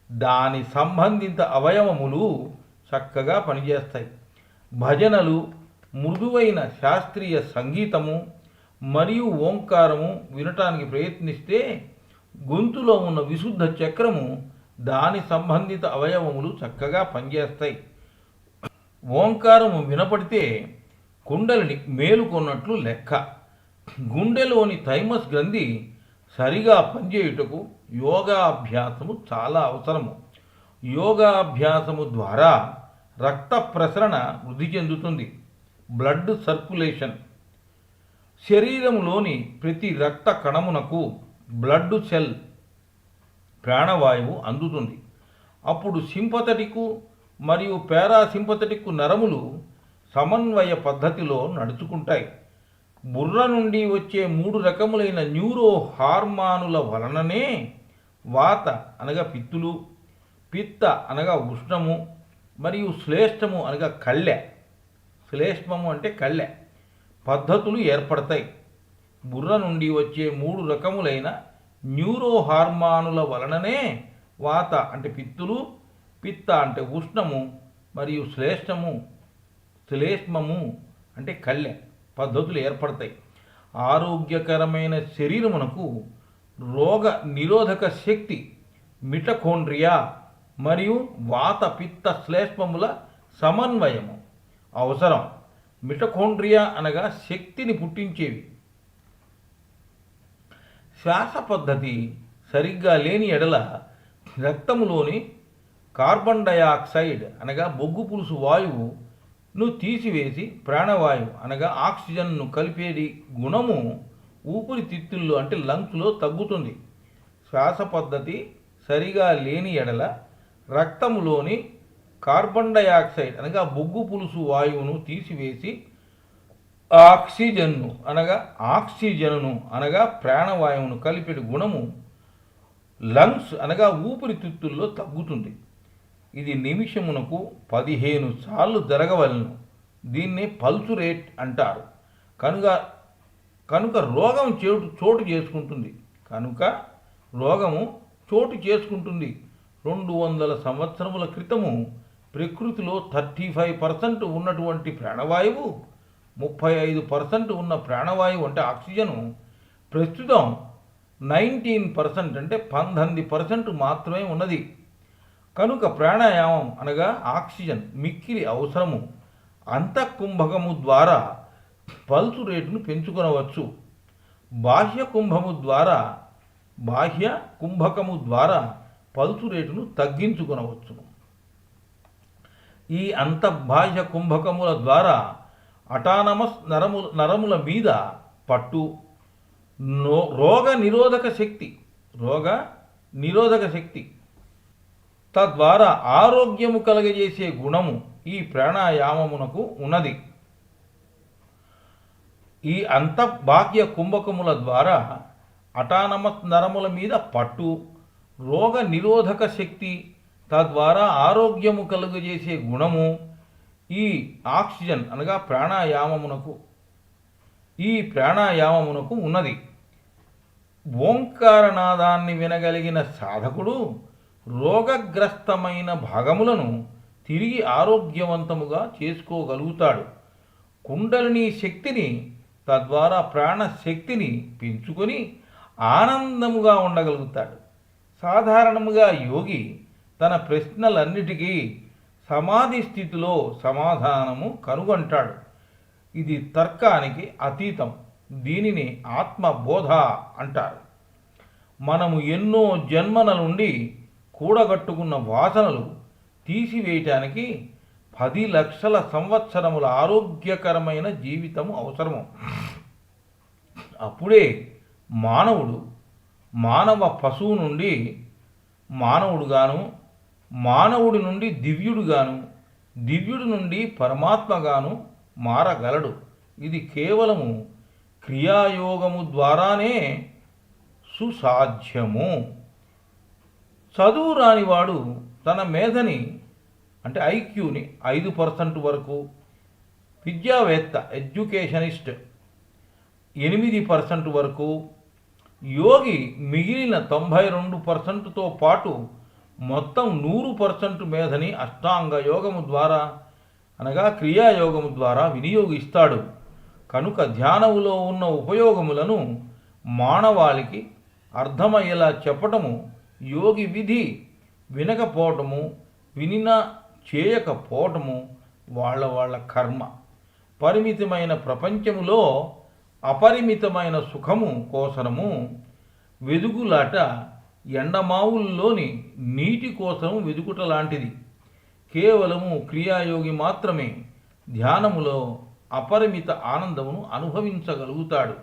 దాని సంబంధిత అవయవములు చక్కగా పనిచేస్తాయి. భజనలు, మృదువైన శాస్త్రీయ సంగీతము మరియు ఓంకారము వినటానికి ప్రయత్నిస్తే గొంతులో ఉన్న విశుద్ధ చక్రము, దాని సంబంధిత అవయవములు చక్కగా పనిచేస్తాయి. ఓంకారము వినపడితే కుండలిని మేలుకొన్నట్లు లెక్క. గుండెలోని థైమస్ గ్రంథి సరిగా పనిచేయుటకు యోగాభ్యాసము చాలా అవసరము. యోగాభ్యాసము ద్వారా రక్త ప్రసరణ వృద్ధి చెందుతుంది. Blood circulation. శరీరంలోని ప్రతి రక్త కణమునకు బ్లడ్ సెల్ ప్రాణవాయువు అందుతుంది. అప్పుడు సింపథటిక్ మరియు పారాసింపథటిక్ నరములు సమన్వయ పద్ధతిలో నడుచుకుంటాయి. బుర్ర నుండి వచ్చే 3 రకములైన న్యూరో హార్మానుల వలననే వాత అనగా పిత్తులు, పిత్త అనగా ఉష్ణము మరియు శ్లేష్టము అనగా కళ్ళె, శ్లేష్మము అంటే కళ్ళె పద్ధతులు ఏర్పడతాయి. బుర్ర నుండి వచ్చే 3 రకములైన న్యూరో హార్మానుల వలననే వాత అంటే పిత్తులు, పిత్త అంటే ఉష్ణము మరియు శ్లేష్మము అంటే కళ్ళె పద్ధతులు ఏర్పడతాయి. ఆరోగ్యకరమైన శరీరమునకు రోగ నిరోధక శక్తి మిటకోండ్రియా మరియు వాత పిత్త శ్లేష్మముల సమన్వయము అవసరం. మిటకోండ్రియా అనగా శక్తిని పుట్టించేవి. శ్వాస పద్ధతి సరిగ్గా లేని ఎడల రక్తములోని కార్బన్ డయాక్సైడ్ అనగా బొగ్గు పులుసు వాయువును తీసివేసి ప్రాణవాయువు అనగా ఆక్సిజన్ను కలిపేది గుణము ఊపిరితిత్తుల్లో అంటే లంగ్స్లో తగ్గుతుంది. శ్వాస పద్ధతి సరిగా లేని ఎడల రక్తములోని కార్బన్ డయాక్సైడ్ అనగా బొగ్గు పులుసు వాయువును తీసివేసి ఆక్సిజన్ను అనగా ప్రాణవాయువును కలిపేటి గుణము లంగ్స్ అనగా ఊపిరితిత్తుల్లో తగ్గుతుంది. ఇది నిమిషమునకు 15 సార్లు జరగవలను. దీన్నే పల్సు రేట్ అంటారు. కనుక రోగం చోటు చేసుకుంటుంది. 200 సంవత్సరముల క్రితము ప్రకృతిలో 35% ఉన్నటువంటి ప్రాణవాయువు, 35% ఉన్న ప్రాణవాయువు అంటే ఆక్సిజను ప్రస్తుతం 19% అంటే 19% మాత్రమే ఉన్నది. కనుక ప్రాణాయామం అనగా ఆక్సిజన్ మిక్కిలి అవసరము. అంతఃకుంభకము ద్వారా పల్సు రేటును పెంచుకొనవచ్చు. బాహ్య కుంభకము ద్వారా పల్సు రేటును తగ్గించుకొనవచ్చును. ఈ అంతర్బాహ్య కుంభకముల ద్వారా అటానమస్ నరముల మీద పట్టు, రోగ నిరోధక శక్తి తద్వారా ఆరోగ్యము కలగజేసే గుణము ఈ ప్రాణాయామమునకు ఉన్నది. ఈ అంతర్బాహ్య కుంభకముల ద్వారా అటానమస్ నరముల మీద పట్టు, రోగ నిరోధక శక్తి తద్వారా ఆరోగ్యము కలుగజేసే గుణము ఈ ఆక్సిజన్ అనగా ప్రాణాయామమునకు ఉన్నది. ఓంకారనాదాన్ని వినగలిగిన సాధకుడు రోగగ్రస్తమైన భాగములను తిరిగి ఆరోగ్యవంతముగా చేసుకోగలుగుతాడు. కుండలిని శక్తిని తద్వారా ప్రాణశక్తిని పెంచుకొని ఆనందముగా ఉండగలుగుతాడు. సాధారణముగా యోగి తన ప్రశ్నలన్నిటికీ సమాధి స్థితిలో సమాధానము కనుగొంటాడు. ఇది తర్కానికి అతీతం. దీనిని ఆత్మబోధ అంటారు. మనము ఎన్నో జన్మల నుండి కూడగట్టుకున్న వాసనలు తీసివేయటానికి 10 లక్షల సంవత్సరముల ఆరోగ్యకరమైన జీవితము అవసరము. అప్పుడే మానవ పశువు నుండి మానవుడుగాను, మానవుడి నుండి దివ్యుడుగాను, దివ్యుడి నుండి పరమాత్మగాను మారగలడు. ఇది కేవలము క్రియాయోగము ద్వారానే సుసాధ్యము. చదువు రానివాడు తన మేధని అంటే ఐక్యూని 5% వరకు, విద్యావేత్త ఎడ్యుకేషనిస్ట్ 8% వరకు, యోగి మిగిలిన 92%తో పాటు మొత్తం 100% మేధని అష్టాంగ యోగము ద్వారా అనగా క్రియాయోగము ద్వారా వినియోగిస్తాడు. కనుక ధ్యానములో ఉన్న ఉపయోగములను మానవాళికి అర్థమయ్యేలా చెప్పటము యోగి విధి. వినకపోవటము, వినినా చేయకపోవటము వాళ్ళ కర్మ. పరిమితమైన ప్రపంచములో అపరిమితమైన సుఖము కోసరము వెదుగులాట ఎండమావుల్లోని నీటి కోసం వెదుకుట లాంటిది. కేవలము క్రియాయోగి మాత్రమే ధ్యానములో అపరిమిత ఆనందమును అనుభవించగలుగుతాడు.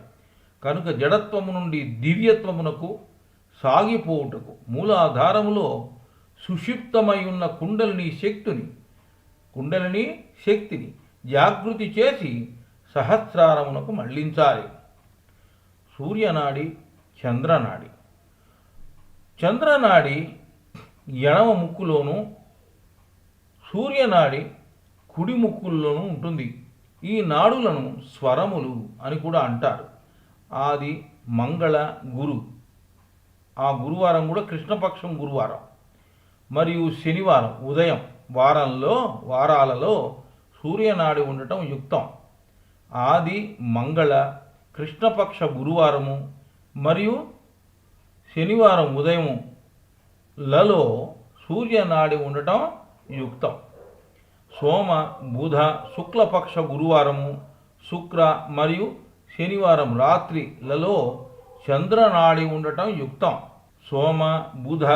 కనుక జడత్వము నుండి దివ్యత్వమునకు సాగిపోవుటకు మూలాధారములో సుషిప్తమై ఉన్న కుండలిని శక్తిని జాగృతి చేసి సహస్రారమునకు మళ్లించాలి. సూర్యనాడి, చంద్రనాడి. చంద్రనాడి ఎడమ ముక్కులోను, సూర్యనాడి కుడి ముక్కుల్లోనూ ఉంటుంది. ఈ నాడులను స్వరములు అని కూడా అంటారు. ఆది, మంగళ, గురు. ఆ గురువారం కూడా కృష్ణపక్షం గురువారం. మరియు శనివారం ఉదయం వారాలలో సూర్యనాడి ఉండటం యుక్తం. ఆది, మంగళ, కృష్ణపక్ష గురువారము మరియు శనివారం ఉదయంలలో సూర్యనాడి ఉండటం యుక్తం. సోమ, బుధ, శుక్లపక్ష గురువారము, శుక్ర మరియు శనివారం రాత్రిలలో చంద్రనాడి ఉండటం యుక్తం. సోమ, బుధ,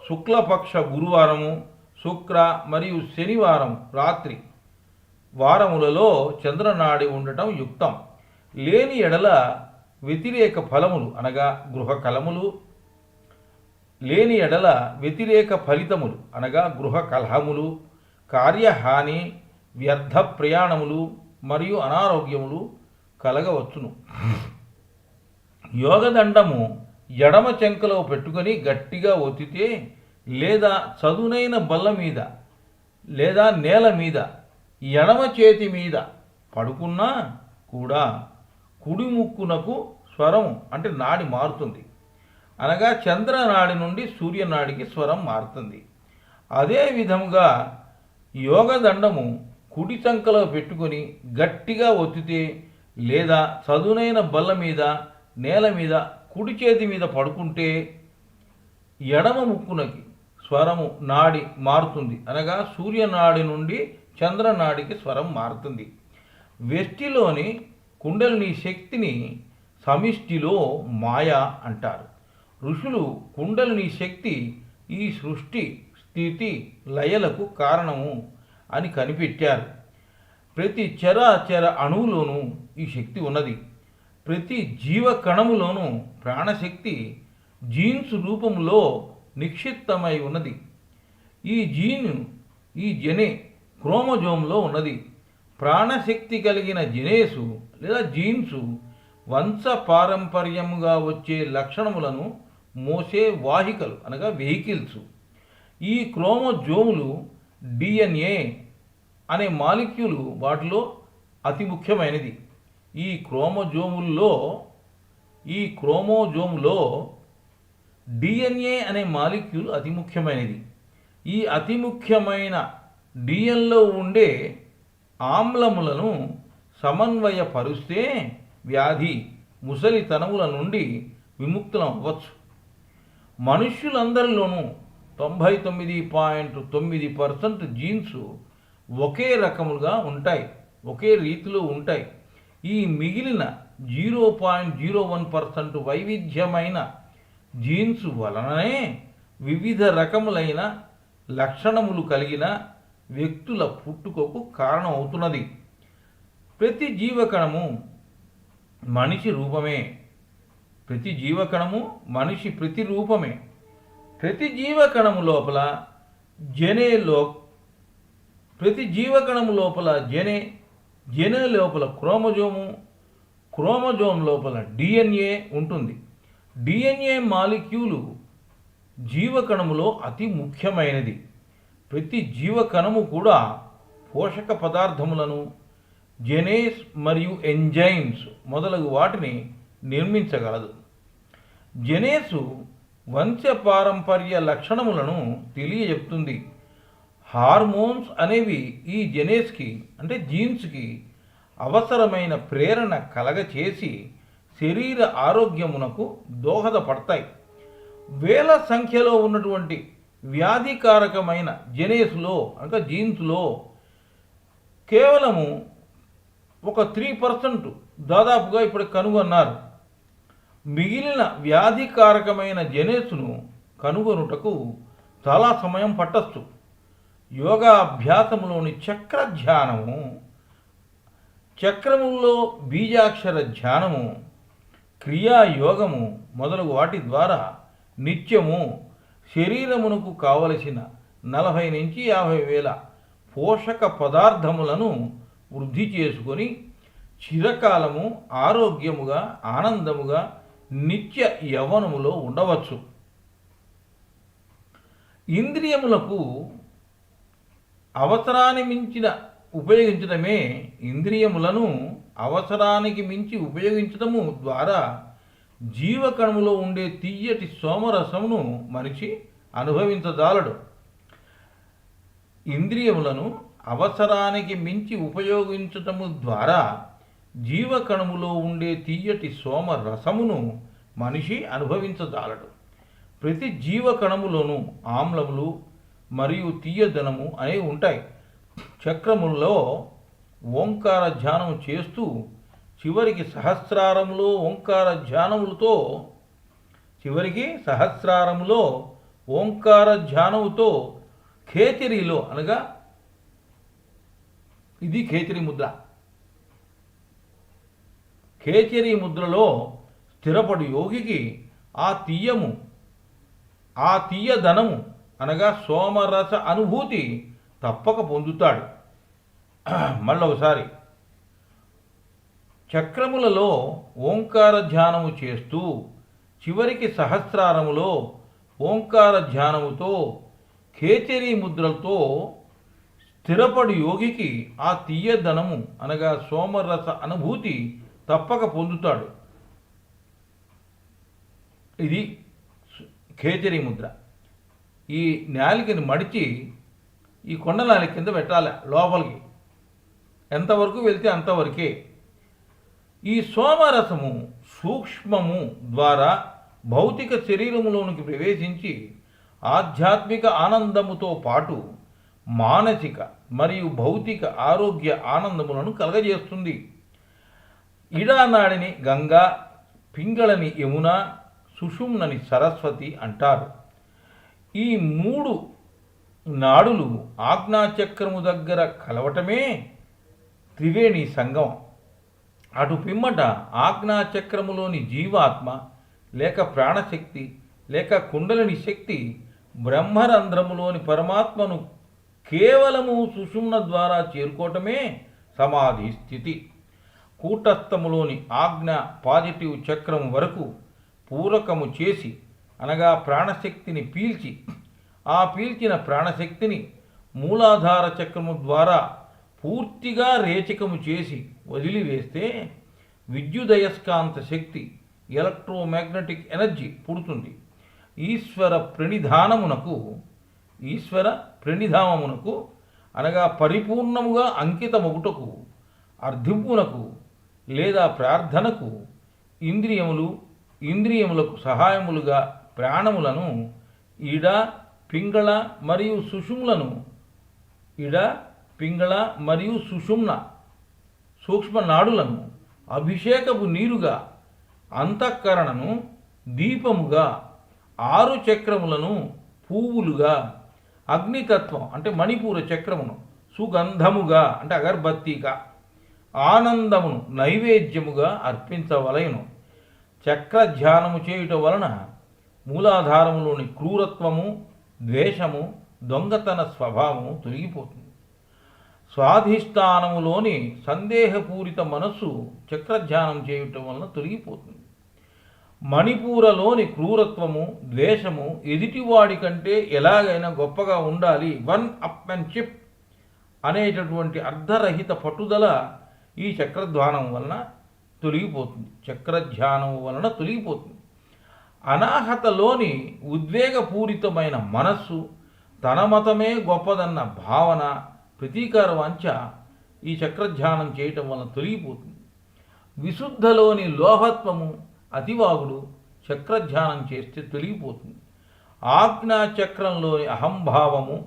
శుక్లపక్ష గురువారము, శుక్ర మరియు శనివారం రాత్రి వారములలో చంద్రనాడి ఉండటం యుక్తం. లేని ఎడల వ్యతిరేక ఫలములు అనగా గృహకలములు, లేని ఎడల వ్యతిరేక ఫలితములు అనగా గృహ కలహములు, కార్యహాని, వ్యర్థ ప్రయాణములు మరియు అనారోగ్యములు కలగవచ్చును. యోగదండము ఎడమ చెంకలో పెట్టుకొని గట్టిగా ఒత్తితే లేదా చదునైన బల్ల మీద లేదా నేల మీద ఎడమ చేతి మీద పడుకున్నా కూడా కుడి ముక్కునకు స్వరం అంటే నాడి మారుతుంది. అనగా చంద్రనాడి నుండి సూర్యనాడికి స్వరం మారుతుంది. అదే విధముగా యోగదండము కుడి చంకలో పెట్టుకొని గట్టిగా ఒత్తితే లేదా చదునైన బల్ల మీద నేల మీద కుడి చేతి మీద పడుకుంటే ఎడమ ముక్కునకి స్వరము నాడి మారుతుంది. అనగా సూర్యనాడి నుండి చంద్రనాడికి స్వరం మారుతుంది. వ్యష్టిలోని కుండలిని శక్తిని సమిష్టిలో మాయ అంటారు. ఋషులు కుండలిని శక్తి ఈ సృష్టి స్థితి లయలకు కారణము అని కనిపెట్టారు. ప్రతి చరాచర అణువులోనూ ఈ శక్తి ఉన్నది. ప్రతి జీవకణములోనూ ప్రాణశక్తి జీన్స్ రూపంలో నిక్షిప్తమై ఉన్నది. ఈ జెనే క్రోమోజోమ్లో ఉన్నది. ప్రాణశక్తి కలిగిన జెనేసు లేదా జీన్సు వంశ పారంపర్యముగా వచ్చే లక్షణములను మోసే వాహికలు అనగా వెహికల్స్. ఈ క్రోమోజోములు డిఎన్ఏ అనే మాలిక్యూలు వాటిలో అతి ముఖ్యమైనది. ఈ క్రోమోజోములో డిఎన్ఏ అనే మాలిక్యూల్ అతి ముఖ్యమైనది. ఈ అతి ముఖ్యమైన డిఎన్లో ఉండే ఆమ్లములను సమన్వయపరుస్తే వ్యాధి ముసలితనముల నుండి విముక్తులం అవ్వచ్చు. మనుష్యులందరిలోనూ 99.9% జీన్స్ ఒకే రకముగా ఉంటాయి, ఒకే రీతిలో ఉంటాయి. ఈ మిగిలిన 0.01% వైవిధ్యమైన జీన్స్ వలననే వివిధ రకములైన లక్షణములు కలిగిన వ్యక్తుల పుట్టుకకు కారణమవుతున్నది. ప్రతి జీవకణము మనిషి రూపమే. ప్రతి జీవకణము మనిషి ప్రతిరూపమే. ప్రతి జీవకణము లోపల జెనే లోపల క్రోమోజోమ్ లోపల డిఎన్ఏ ఉంటుంది. డిఎన్ఏ మాలిక్యూలు జీవకణములో అతి ముఖ్యమైనది. ప్రతి జీవకణము కూడా పోషక పదార్థములను, జెనేస్ మరియు ఎంజైమ్స్ మొదలగు వాటిని నిర్మించగలదు. జెనేసు వంశపారంపర్య లక్షణములను తెలియజెప్తుంది. హార్మోన్స్ అనేవి ఈ జెనేస్కి అంటే జీన్స్కి అవసరమైన ప్రేరణ కలగచేసి శరీర ఆరోగ్యమునకు దోహదపడతాయి. వేల సంఖ్యలో ఉన్నటువంటి వ్యాధికారకమైన జెనేస్లో అంటే జీన్స్లో కేవలము ఒక 3% దాదాపుగా ఇప్పుడు కనుగొన్నారు. మిగిలిన వ్యాధికారకమైన జెనేసును కనుగొనుటకు చాలా సమయం పట్టచ్చు. యోగా అభ్యాసంలోని చక్ర ధ్యానము, చక్రముల్లో బీజాక్షర ధ్యానము, క్రియాయోగము మొదలగు వాటి ద్వారా నిత్యము శరీరమునకు కావలసిన 40 నుంచి 50 వేల పోషక పదార్థములను వృద్ధి చేసుకొని చిరకాలము ఆరోగ్యముగా, ఆనందముగా, నిత్య యవ్వనములో ఉండవచ్చు. ఇంద్రియములకు అవసరాన్ని మించిన ఉపయోగించడమే ఇంద్రియములను అవసరానికి మించి ఉపయోగించడము ద్వారా జీవకణములో ఉండే తీయటి సోమరసమును మనిషి అనుభవించజాలడు. ఇంద్రియములను అవసరానికి మించి ఉపయోగించటము ద్వారా జీవకణములో ఉండే తీయటి సోమరసమును మనిషి అనుభవించజాలడు. ప్రతి జీవకణములోనూ ఆమ్లములు మరియు తీయదనము అనేవి ఉంటాయి. చక్రముల్లో ఓంకార ధ్యానం చేస్తూ చివరికి సహస్రారములో ఓంకార ధ్యానముతో ఖేచరిలో అనగా ఇది ఖేచరి ముద్ర. ఖేచరి ముద్రలో స్థిరపడు యోగికి ఆ తీయదనము అనగా సోమరస అనుభూతి తప్పక పొందుతాడు. మళ్ళొకసారి, చక్రములలో ఓంకార ధ్యానము చేస్తూ చివరికి సహస్రారములో ఓంకార ధ్యానముతో ఖేచరి ముద్రలతో స్థిరపడి యోగికి ఆ తీయదనము అనగా సోమరస అనుభూతి తప్పక పొందుతాడు. ఇది ఖేచరి ముద్ర. ఈ నాలికని మడిచి ఈ కొండ నాలిక కింద పెట్టాలి లోపలికి. ఎంతవరకు వెళ్తే అంతవరకే. ఈ సోమరసము సూక్ష్మము ద్వారా భౌతిక శరీరములోనికి ప్రవేశించి ఆధ్యాత్మిక ఆనందముతో పాటు మానసిక మరియు భౌతిక ఆరోగ్య ఆనందములను కలగజేస్తుంది. ఇడానాడిని గంగా, పింగళని యమున, సుషుమ్నని సరస్వతి అంటారు. ఈ 3 నాడులు ఆజ్ఞాచక్రము దగ్గర కలవటమే త్రివేణి సంగమం. అటు పిమ్మట ఆజ్ఞాచక్రములోని జీవాత్మ లేక ప్రాణశక్తి లేక కుండలిని శక్తి బ్రహ్మరంధ్రములోని పరమాత్మను కేవలము సుషుమ్న ద్వారా చేరుకోవటమే సమాధి స్థితి. కూటస్థములోని ఆజ్ఞ పాజిటివ్ చక్రం వరకు పూరకము చేసి అనగా ప్రాణశక్తిని పీల్చి ఆ పీల్చిన ప్రాణశక్తిని మూలాధార చక్రము ద్వారా పూర్తిగా రేచకము చేసి వదిలివేస్తే విద్యుదయస్కాంత శక్తి ఎలక్ట్రోమాగ్నెటిక్ ఎనర్జీ పుడుతుంది. ఈశ్వర ప్రణిధామమునకు అనగా పరిపూర్ణముగా అంకితమొగుటకు, అర్థింపునకు లేదా ప్రార్థనకు ఇంద్రియములకు సహాయములుగా ప్రాణములను పింగళ మరియు సుషుమ్న సూక్ష్మ నాడులను అభిషేకపు నీరుగా, అంతఃకరణను దీపముగా, 6 చక్రములను పువ్వులుగా, అగ్నితత్వం అంటే మణిపూర చక్రమును సుగంధముగా అంటే అగర్బత్తిగా, ఆనందమును నైవేద్యముగా అర్పించవలెను. చక్ర ధ్యానము చేయుట వలన మూలాధారములోని క్రూరత్వము, ద్వేషము, దొంగతన స్వభావము తొలగిపోతుంది. స్వాధిష్టానములోని సందేహపూరిత మనస్సు చక్రధ్యానం చేయటం వలన తొలగిపోతుంది. మణిపూరలోని క్రూరత్వము, ద్వేషము, ఎదుటివాడి కంటే ఎలాగైనా గొప్పగా ఉండాలి, వన్ అప్మెన్షిప్ అనేటటువంటి అర్ధరహిత పట్టుదల ఈ చక్రధ్యానం వలన తొలగిపోతుంది. అనాహతలోని ఉద్వేగపూరితమైన మనస్సు, తన మతమే గొప్పదన్న భావన, ప్రతీకార వాంఛ ఈ చక్రధ్యానం చేయటం వలన తొలగిపోతుంది. విశుద్ధలోని లోహత్వము, అతివాగుడు చక్రధ్యానం చేస్తే తొలగిపోతుంది. ఆజ్ఞాచక్రంలోని అహంభావము,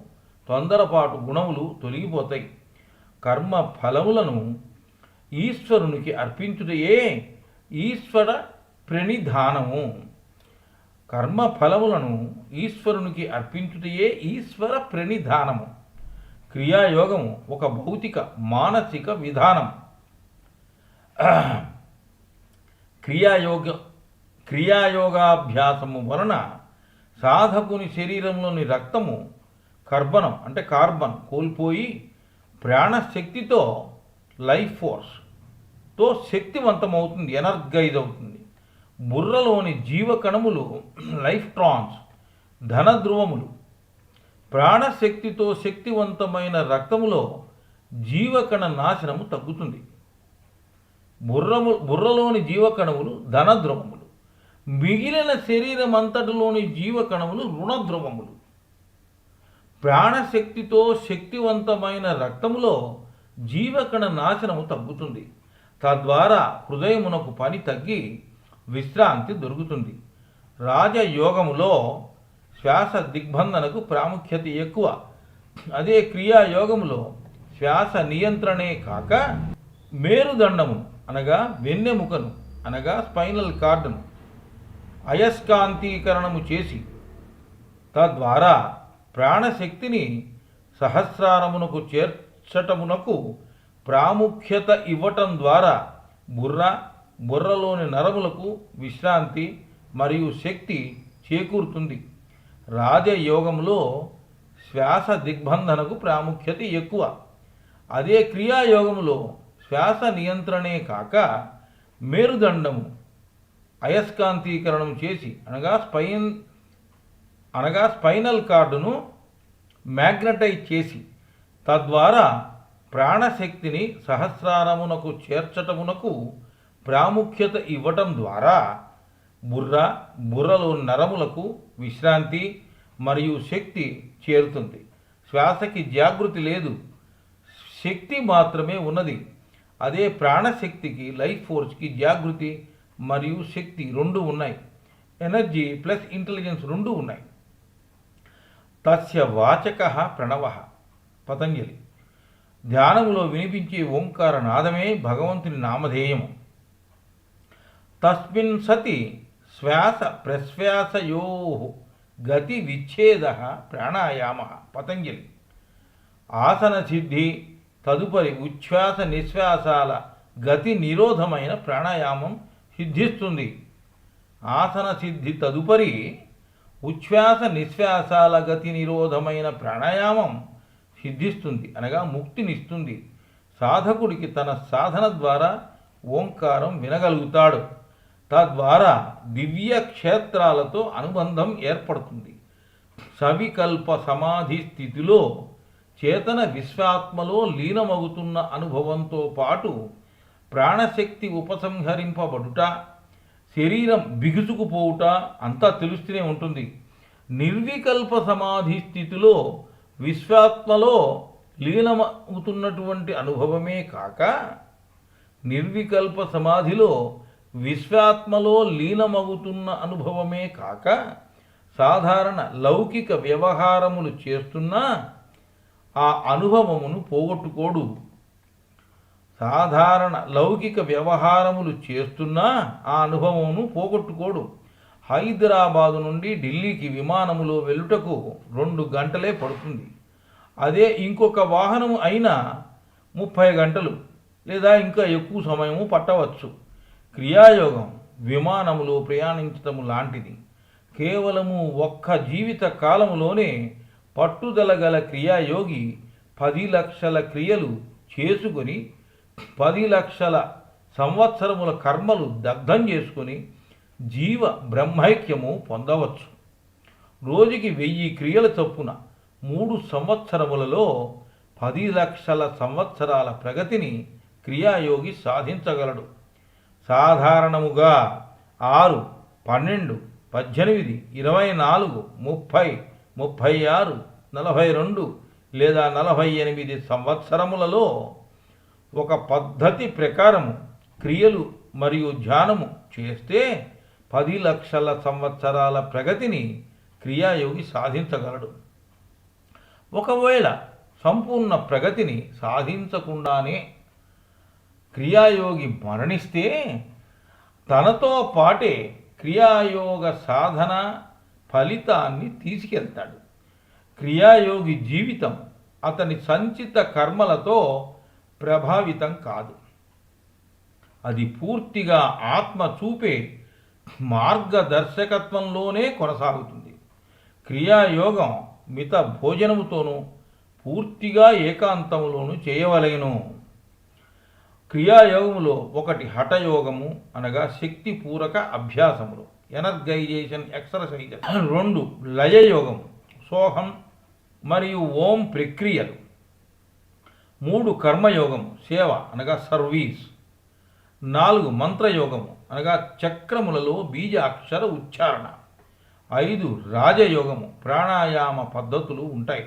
తొందరపాటు గుణములు తొలగిపోతాయి. కర్మ ఫలములను ఈశ్వరునికి అర్పించుటయే ఈశ్వర ప్రణిధానము. కర్మ ఫలములను ఈశ్వరునికి అర్పించుటయే ఈశ్వర ప్రణిధానము. క్రియాయోగము ఒక భౌతిక మానసిక విధానం. క్రియాయోగాభ్యాసము వలన సాధకుని శరీరంలోని రక్తము కార్బన్ కోల్పోయి ప్రాణశక్తితో లైఫ్ ఫోర్స్తో శక్తివంతమవుతుంది, ఎనర్గైజ్ అవుతుంది. బుర్రలోని జీవకణములు లైఫ్ట్రాన్స్ ధనధ్రువములు. ప్రాణశక్తితో శక్తివంతమైన రక్తములో జీవకణ నాశనము తగ్గుతుంది. బుర్రలోని జీవకణములు ధనధ్రువములు, మిగిలిన శరీరం అంతటిలోని జీవకణములు రుణధ్రువములు. ప్రాణశక్తితో శక్తివంతమైన రక్తములో జీవకణ నాశనము తగ్గుతుంది. తద్వారా హృదయమునకు పని తగ్గి విశ్రాంతి దొరుకుతుంది. రాజయోగములో శ్వాస దిగ్బంధనకు ప్రాముఖ్యత ఎక్కువ. అదే క్రియాయోగములో శ్వాస నియంత్రణే కాక మేరుదండమును అనగా వెన్నెముకను అనగా స్పైనల్ కార్డును అయస్కాంతీకరణము చేసి తద్వారా ప్రాణశక్తిని సహస్రారమునకు చేర్చటమునకు ప్రాముఖ్యత ఇవ్వటం ద్వారా బుర్రలోని నరములకు విశ్రాంతి మరియు శక్తి చేకూరుతుంది. రాజయోగంలో శ్వాస దిగ్బంధనకు ప్రాముఖ్యత ఎక్కువ. అదే క్రియాయోగములో శ్వాస నియంత్రణే కాక మేరుదండము అయస్కాంతీకరణం చేసి అనగా స్పైనల్ కార్డును మ్యాగ్నటైజ్ చేసి తద్వారా ప్రాణశక్తిని సహస్రారమునకు చేర్చటమునకు ప్రాముఖ్యత ఇవ్వటం ద్వారా బుర్రలోని నరములకు విశ్రాంతి మరియు శక్తి చేరుతుంది. శ్వాసకి జాగృతి లేదు, శక్తి మాత్రమే ఉన్నది. అదే ప్రాణశక్తికి లైఫ్ ఫోర్స్కి జాగృతి మరియు శక్తి రెండు ఉన్నాయి. ఎనర్జీ ప్లస్ ఇంటెలిజెన్స్ రెండు ఉన్నాయి. తస్య వాచక ప్రణవ. పతంజలి. ధ్యానములో వినిపించే ఓంకార నాదమే భగవంతుని నామధేయము. తస్మిన్ సతి శ్వాస ప్రశ్వాసయో గతి విచ్ఛేద ప్రాణాయామ. పతంజలి. ఆసన సిద్ధి తదుపరి ఉచ్ఛ్వాస నిశ్వాసాల గతి నిరోధమైన ప్రాణాయామం సిద్ధిస్తుంది. ఆసన సిద్ధి తదుపరి ఉచ్ఛ్వాస నిశ్వాసాల గతి నిరోధమైన ప్రాణాయామం సిద్ధిస్తుంది అనగా ముక్తినిస్తుంది. సాధకుడికి తన సాధన ద్వారా ఓంకారం వినగలుగుతాడు. తద్వారా దివ్య క్షేత్రాలతో అనుబంధం ఏర్పడుతుంది. సవికల్ప సమాధి స్థితిలో చేతన విశ్వాత్మలో లీనమవుతున్న అనుభవంతో పాటు ప్రాణశక్తి ఉపసంహరింపబడుట, శరీరం బిగుసుకుపోవుట అంతా తెలుస్తూనే ఉంటుంది. నిర్వికల్ప సమాధి స్థితిలో విశ్వాత్మలో లీనమవుతున్నటువంటి అనుభవమే కాక నిర్వికల్ప సమాధిలో విశ్వాత్మలో లీనమవుతున్న అనుభవమే కాక సాధారణ లౌకిక వ్యవహారములు చేస్తున్నా ఆ అనుభవమును పోగొట్టుకోడు. సాధారణ లౌకిక వ్యవహారములు చేస్తున్నా ఆ అనుభవమును పోగొట్టుకోడు. హైదరాబాదు నుండి ఢిల్లీకి విమానములో వెళ్ళుటకు 2 గంటలే పడుతుంది. అదే ఇంకొక వాహనము అయినా 30 గంటలు లేదా ఇంకా ఎక్కువ సమయము పట్టవచ్చు. క్రియాయోగం విమానములో ప్రయాణించటము లాంటిది. కేవలము ఒక్క జీవిత కాలములోనే పట్టుదల గల క్రియాయోగి 10 లక్షల క్రియలు చేసుకొని 10 లక్షల సంవత్సరముల కర్మలు దగ్ధం చేసుకొని జీవ బ్రహ్మైక్యము పొందవచ్చు. రోజుకి 1000 క్రియల చొప్పున 3 సంవత్సరములలో 10 లక్షల సంవత్సరాల ప్రగతిని క్రియాయోగి సాధించగలడు. సాధారణముగా 6, 12, 18, 24, 30, 36, 42 లేదా 48 సంవత్సరములలో ఒక పద్ధతి ప్రకారము క్రియలు మరియు ధ్యానము చేస్తే 10 లక్షల సంవత్సరాల ప్రగతిని క్రియాయోగి సాధించగలడు. ఒకవేళ సంపూర్ణ ప్రగతిని సాధించకుండానే క్రియాయోగి మరణిస్తే తనతో పాటే క్రియాయోగ సాధన ఫలితాన్ని తీసుకెళ్తాడు. క్రియాయోగి జీవితం అతని సంచిత కర్మలతో ప్రభావితం కాదు. అది పూర్తిగా ఆత్మ చూపే మార్గదర్శకత్వంలోనే కొనసాగుతుంది. క్రియాయోగం మిత భోజనముతోనూ పూర్తిగా ఏకాంతములోనూ చేయవలెను. క్రియాయోగములో ఒకటి హఠయోగము అనగా శక్తిపూరక అభ్యాసములు, ఎనర్గైజేషన్ ఎక్సర్సైజ్. 2 లయయోగము, సోహం మరియు ఓం ప్రక్రియలు. 3 కర్మయోగము, సేవ అనగా సర్వీస్. 4 మంత్రయోగము అనగా చక్రములలో బీజ అక్షర ఉచ్చారణ. 5 రాజయోగము, ప్రాణాయామ పద్ధతులు ఉంటాయి.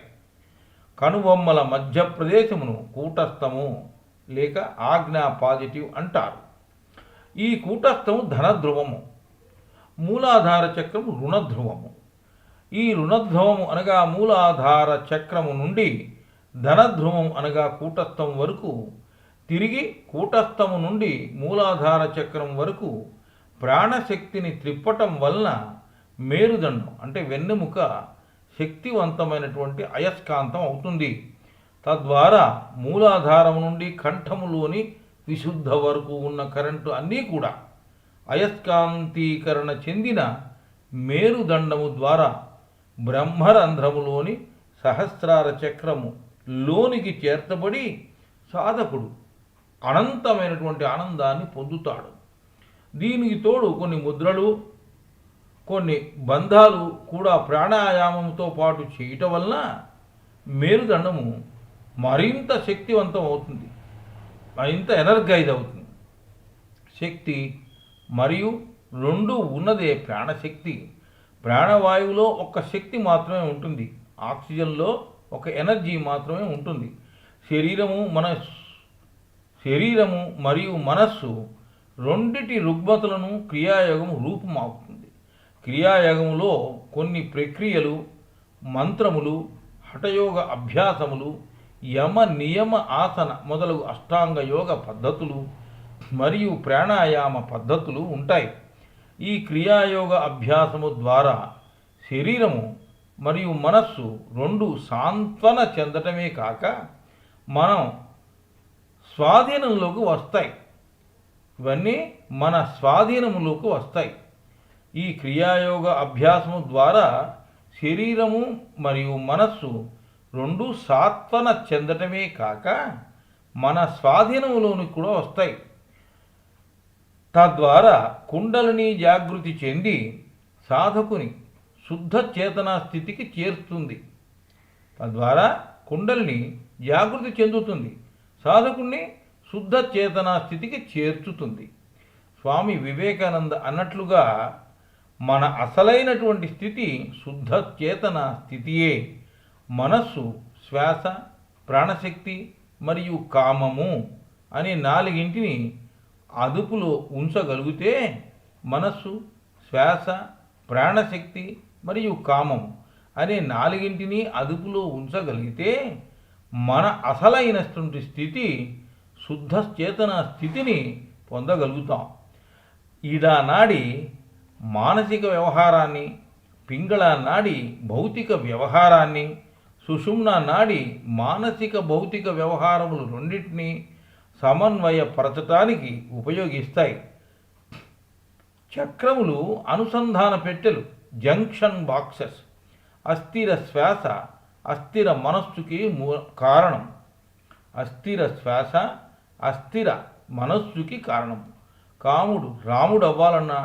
కనుబొమ్మల మధ్య ప్రదేశమును కూటస్థము లేక ఆజ్ఞా పాజిటివ్ అంటారు. ఈ కూటస్థము ధనధ్రువము, మూలాధార చక్రము రుణధ్రువము. ఈ రుణధ్రువము అనగా మూలాధార చక్రము నుండి ధనధ్రువం అనగా కూటస్థం వరకు, తిరిగి కూటస్థము నుండి మూలాధార చక్రం వరకు ప్రాణశక్తిని త్రిప్పటం వలన మేరుదండం అంటే వెన్నెముక శక్తివంతమైనటువంటి అయస్కాంతం అవుతుంది. తద్వారా మూలాధారం నుండి కంఠములోని విశుద్ధ వరకు ఉన్న కరెంటు అన్నీ కూడా అయస్కాంతీకరణ చెందిన మేరుదండము ద్వారా బ్రహ్మరంధ్రములోని సహస్రార చక్రము లోనికి చేర్చబడి సాధకుడు అనంతమైనటువంటి ఆనందాన్ని పొందుతాడు. దీనికి తోడు కొన్ని ముద్రలు, కొన్ని బంధాలు కూడా ప్రాణాయామంతో పాటు చేయటం వలన మేరుదండము మరింత శక్తివంతం అవుతుంది, మరింత ఎనర్గైజ్ అవుతుంది. శక్తి మరియు 2 ఉన్నదే ప్రాణశక్తి. ప్రాణవాయువులో ఒక శక్తి మాత్రమే ఉంటుంది, ఆక్సిజన్లో ఒక ఎనర్జీ మాత్రమే ఉంటుంది. శరీరము మరియు మనస్సు రెండిటి రుగ్మతులను క్రియాయోగం రూపుమాపుతుంది. క్రియాయోగంలో కొన్ని ప్రక్రియలు, మంత్రములు, హఠయోగ అభ్యాసములు, యమ నియమ ఆసన మొదలగు అష్టాంగ యోగ పద్ధతులు మరియు ప్రాణాయామ పద్ధతులు ఉంటాయి. ఈ క్రియాయోగ అభ్యాసము ద్వారా శరీరము మరియు మనస్సు 2 సాంత్వన చెందటమే కాక మనం స్వాధీనంలోకి వస్తాయి. ఇవన్నీ మన స్వాధీనములోకి వస్తాయి. ఈ క్రియాయోగ అభ్యాసము ద్వారా శరీరము మరియు మనస్సు 2 సాత్వన చెందటమే కాక మన స్వాధీనములోనికి కూడా వస్తాయి. తద్వారా కుండలిని జాగృతి చెంది సాధకుని శుద్ధ చేతనా స్థితికి చేరుతుంది. తద్వారా కుండలిని జాగృతి చెందుతుంది, సాధకుణ్ణి శుద్ధ చేతనా స్థితికి చేర్చుతుంది. స్వామి వివేకానంద అన్నట్లుగా మన అసలైనటువంటి స్థితి శుద్ధ చేతన స్థితియే. మనస్సు, శ్వాస, ప్రాణశక్తి మరియు కామము అనే 4 అదుపులో ఉంచగలిగితే, మనస్సు, శ్వాస, ప్రాణశక్తి మరియు కామము అనే 4 అదుపులో ఉంచగలిగితే మన అసలైనటువంటి స్థితి శుద్ధ చేతన స్థితిని పొందగలుగుతాం. ఈడా నాడి మానసిక వ్యవహారాన్ని, పింగళ నాడి భౌతిక వ్యవహారాన్ని, సుషుమ్న నాడి మానసిక భౌతిక వ్యవహారములు రెండింటినీ సమన్వయపరచటానికి ఉపయోగిస్తాయి. చక్రములు అనుసంధాన పెట్టెలు, జంక్షన్ బాక్సెస్. అస్థిర శ్వాస అస్థిర మనస్సుకి కారణం. అస్థిర శ్వాస అస్థిర మనస్సుకి కారణం. కాముడు రాముడు అవ్వాలన్నా,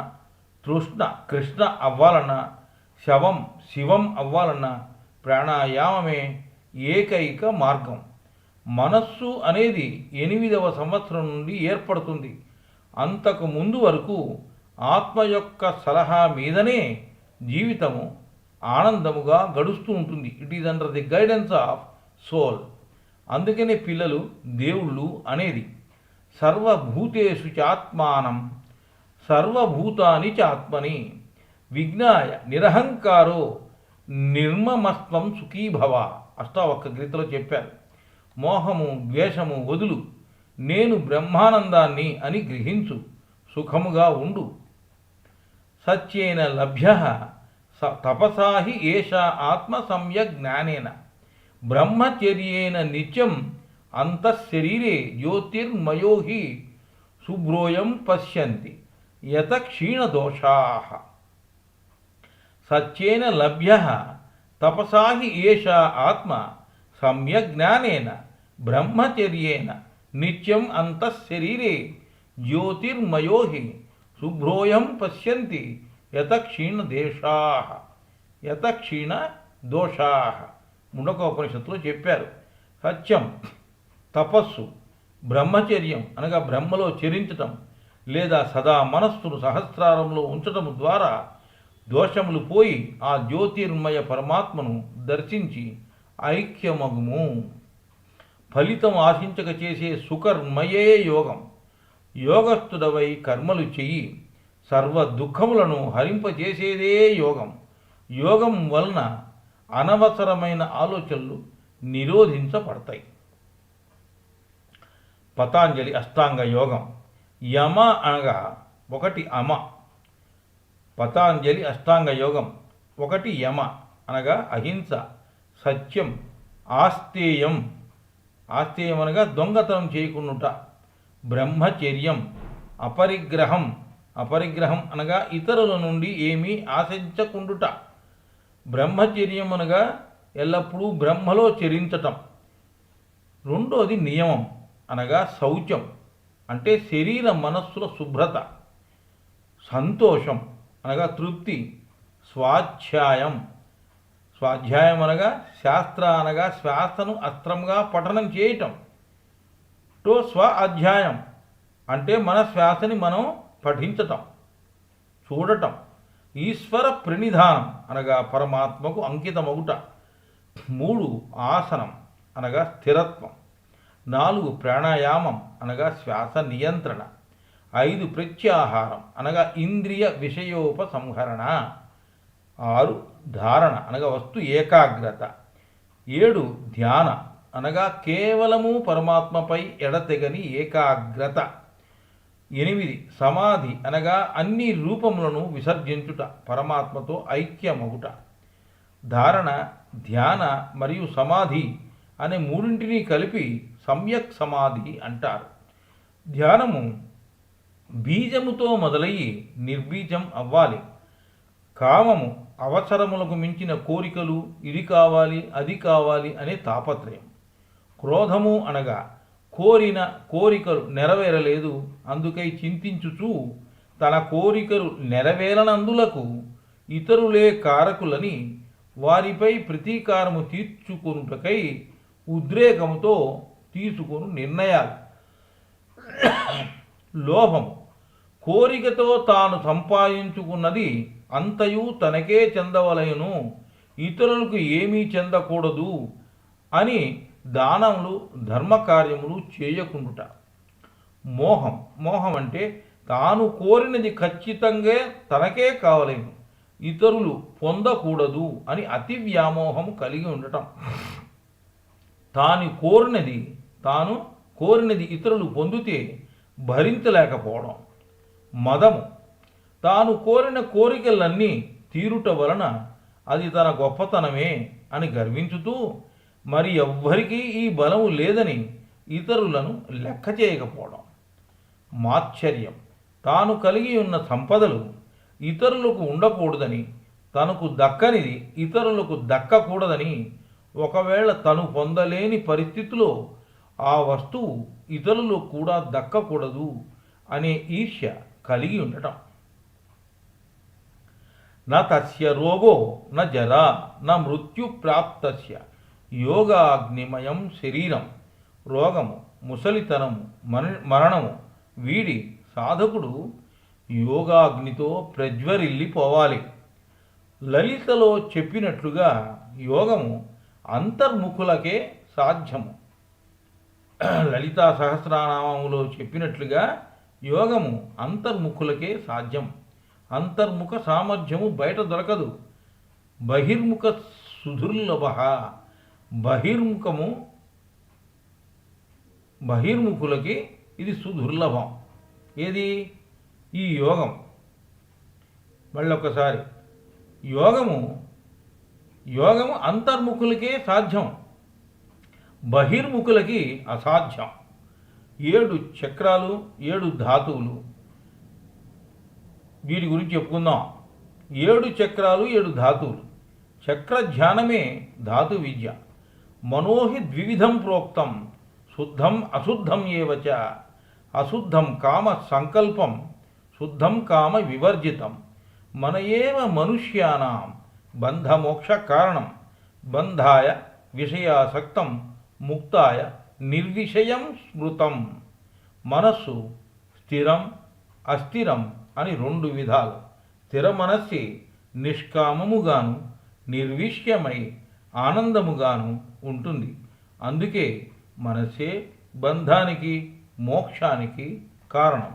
తృష్ణ కృష్ణ అవ్వాలన్నా, శవం శివం అవ్వాలన్నా ప్రాణాయామమే ఏకైక మార్గం. మనస్సు అనేది 8వ సంవత్సరం నుండి ఏర్పడుతుంది. అంతకు ముందు వరకు ఆత్మ యొక్క సలహా మీదనే జీవితము ఆనందముగా గడుస్తూ ఉంటుంది. It is under the guidance of soul. అందుకనే పిల్లలు దేవుళ్ళు అనేది. సర్వభూతేషు చాత్మానం సర్వభూతాని చాత్మని విజ్ఞాయ నిరహంకారో నిర్మమస్వం సుఖీభవ అష్టావక్ర గీతలో చెప్పారు. మోహము ద్వేషము వదులు, నేను బ్రహ్మానందాన్ని అని గ్రహించు, సుఖముగా ఉండు. సత్యేన లభ్య తపసా హి ఏషా ఆత్మ సమ్యక్ జ్ఞానేన బ్రహ్మచర్యేన నిత్యం అంతఃశరీరే జ్యోతిర్మయో హి శుభ్రోయం పశ్యంతి యత క్షీణదోషాః. సత్యేన లభ్య తపసా హి ఏషా ఆత్మ సమ్యక్ జ్ఞానేన బ్రహ్మచర్యేన నిత్యం అంతఃశరీరే జ్యోతిర్మయో హి శుభ్రోయం పశ్యంతి యత క్షీణదేశాః. యత క్షీణ దోషాః ముండకోపనిషత్తులో చెప్పారు. సత్యం, తపస్సు, బ్రహ్మచర్యం అనగా బ్రహ్మలో చరించటం లేదా సదా మనస్సును సహస్రారంలో ఉంచటం ద్వారా దోషములు పోయి ఆ జ్యోతిర్మయ పరమాత్మను దర్శించి ఐక్యమగుము. ఫలితం ఆశించక చేసే సుకర్మయే యోగం. యోగస్థుడవై కర్మలు చెయ్యి, సర్వ దుఃఖములను హరింపజేసేదే యోగం. యోగం వలన అనవసరమైన ఆలోచనలు నిరోధించబడతాయి. పతాంజలి అష్టాంగ యోగం. యమ అనగా ఒకటి అమ. పతాంజలి అష్టాంగ యోగం ఒకటి యమ అనగా అహింస, సత్యం, ఆస్తేయం. ఆస్తేయం అనగా దొంగతనం చేయకుండుట. బ్రహ్మచర్యం, అపరిగ్రహం. అపరిగ్రహం అనగా ఇతరుల నుండి ఏమీ ఆశించకుండుట. బ్రహ్మచర్యం అనగా ఎల్లప్పుడూ బ్రహ్మలో చరించటం. రెండోది నియమం అనగా శౌచం, అంటే శరీర మనస్సుల శుభ్రత. సంతోషం అనగా తృప్తి. స్వాధ్యాయం. స్వాధ్యాయం అనగా శాస్త్ర అనగా శ్వాసను అస్త్రంగా పఠనం చేయటం. స్వ అధ్యాయం అంటే మన శ్వాసని మనం పఠించటం, చూడటం. ఈశ్వర ప్రణిధానం అనగా పరమాత్మకు అంకితమగుట. 3 ఆసనం అనగా స్థిరత్వం. 4 ప్రాణాయామం అనగా శ్వాస నియంత్రణ. 5 ప్రత్యాహారం అనగా ఇంద్రియ విషయోపసంహరణ. 6 ధారణ అనగా వస్తు ఏకాగ్రత. 7 ధ్యాన అనగా కేవలము పరమాత్మపై ఎడతెగని ఏకాగ్రత. 8 సమాధి అనగా అన్ని రూపములను విసర్జించుట, పరమాత్మతో ఐక్యమగుట. ధారణ, ధ్యాన మరియు సమాధి అనే మూడింటిని కలిపి సమ్యక్ సమాధి అంటారు. ధ్యానము బీజముతో మొదలయ్యి నిర్బీజం అవ్వాలి. కామము అవసరములకు మించిన కోరికలు, ఇది కావాలి అది కావాలి అనే తాపత్రయం. క్రోధము అనగా కోరిన కోరికలు నెరవేరలేదు, అందుకై చింతించుచూ తన కోరికలు నెరవేరనందులకు ఇతరులే కారకులని వారిపై ప్రతీకారము తీర్చుకొనుటకై ఉద్రేకముతో తీసుకొను నిర్ణయాలు. లోభము కోరికతో తాను సంపాదించుకున్నది అంతయు తనకే చెందవలయను, ఇతరులకు ఏమీ చెందకూడదు అని దానములు ధర్మకార్యములు చేయకుండుట. మోహం. మోహం అంటే తాను కోరినది ఖచ్చితంగా తనకే కావలేను, ఇతరులు పొందకూడదు అని అతి వ్యామోహము కలిగి ఉండటం. తాను కోరినది ఇతరులు పొందితే భరించలేకపోవడం. మదము. తాను కోరిన కోరికలన్నీ తీరుట వలన అది తన గొప్పతనమే అని గర్వించుతూ మరి ఎవ్వరికీ ఈ బలము లేదని ఇతరులను లెక్క చేయకపోవడం. మాత్సర్యం. తాను కలిగి ఉన్న సంపదలు ఇతరులకు ఉండకూడదని, తనకు దక్కనిది ఇతరులకు దక్కకూడదని, ఒకవేళ తను పొందలేని పరిస్థితిలో ఆ వస్తువు ఇతరులకు కూడా దక్కకూడదు అనే ఈర్ష్య కలిగి ఉండటం. న తస్య రోగో న జరా న మృత్యు ప్రాప్తస్య యోగాగ్నిమయం శరీరం. రోగము, ముసలితనము, మరణము వీడి సాధకుడు యోగాగ్నితో ప్రజ్వరిల్లిపోవాలి. లలితలో చెప్పినట్లుగా యోగము అంతర్ముఖులకే సాధ్యము. లలితా సహస్రనామములో చెప్పినట్లుగా యోగము అంతర్ముఖులకే సాధ్యం. అంతర్ముఖ సామర్థ్యము బయట దొరకదు. బహిర్ముఖ సుదుర్లభ. బహిర్ముఖము బహిర్ముఖులకి ఇది సుదుర్లభం. ఏది? ఈ యోగం. మళ్ళొకసారి, యోగము యోగము అంతర్ముఖులకే సాధ్యం, బహిర్ముఖులకి అసాధ్యం. 7 చక్రాలు, 7 ధాతువులు, వీటి గురించి చెప్పుకుందాం. 7 చక్రాలు, 7 ధాతువులు. చక్ర ధ్యానమే ధాతు విద్య. మనోహి ద్వివిధం ప్రోక్తం, శుద్ధం అశుద్ధం ఏవచ. అశుద్ధం కామ సంకల్పం, శుద్ధం కామ వివర్జితం. మన ఏవ మనుష్యానాం బంధమోక్ష కారణం, బంధాయ విషయాసక్తం, ముక్తాయ నిర్విషయం స్మృతం. మనస్సు స్థిరం, అస్థిరం అని 2 విధాలు. స్థిర మనస్సి నిష్కామముగాను, నిర్విష్యమై ఆనందముగాను ఉంటుంది. అందుకే మనసే బంధానికి మోక్షానికి కారణం.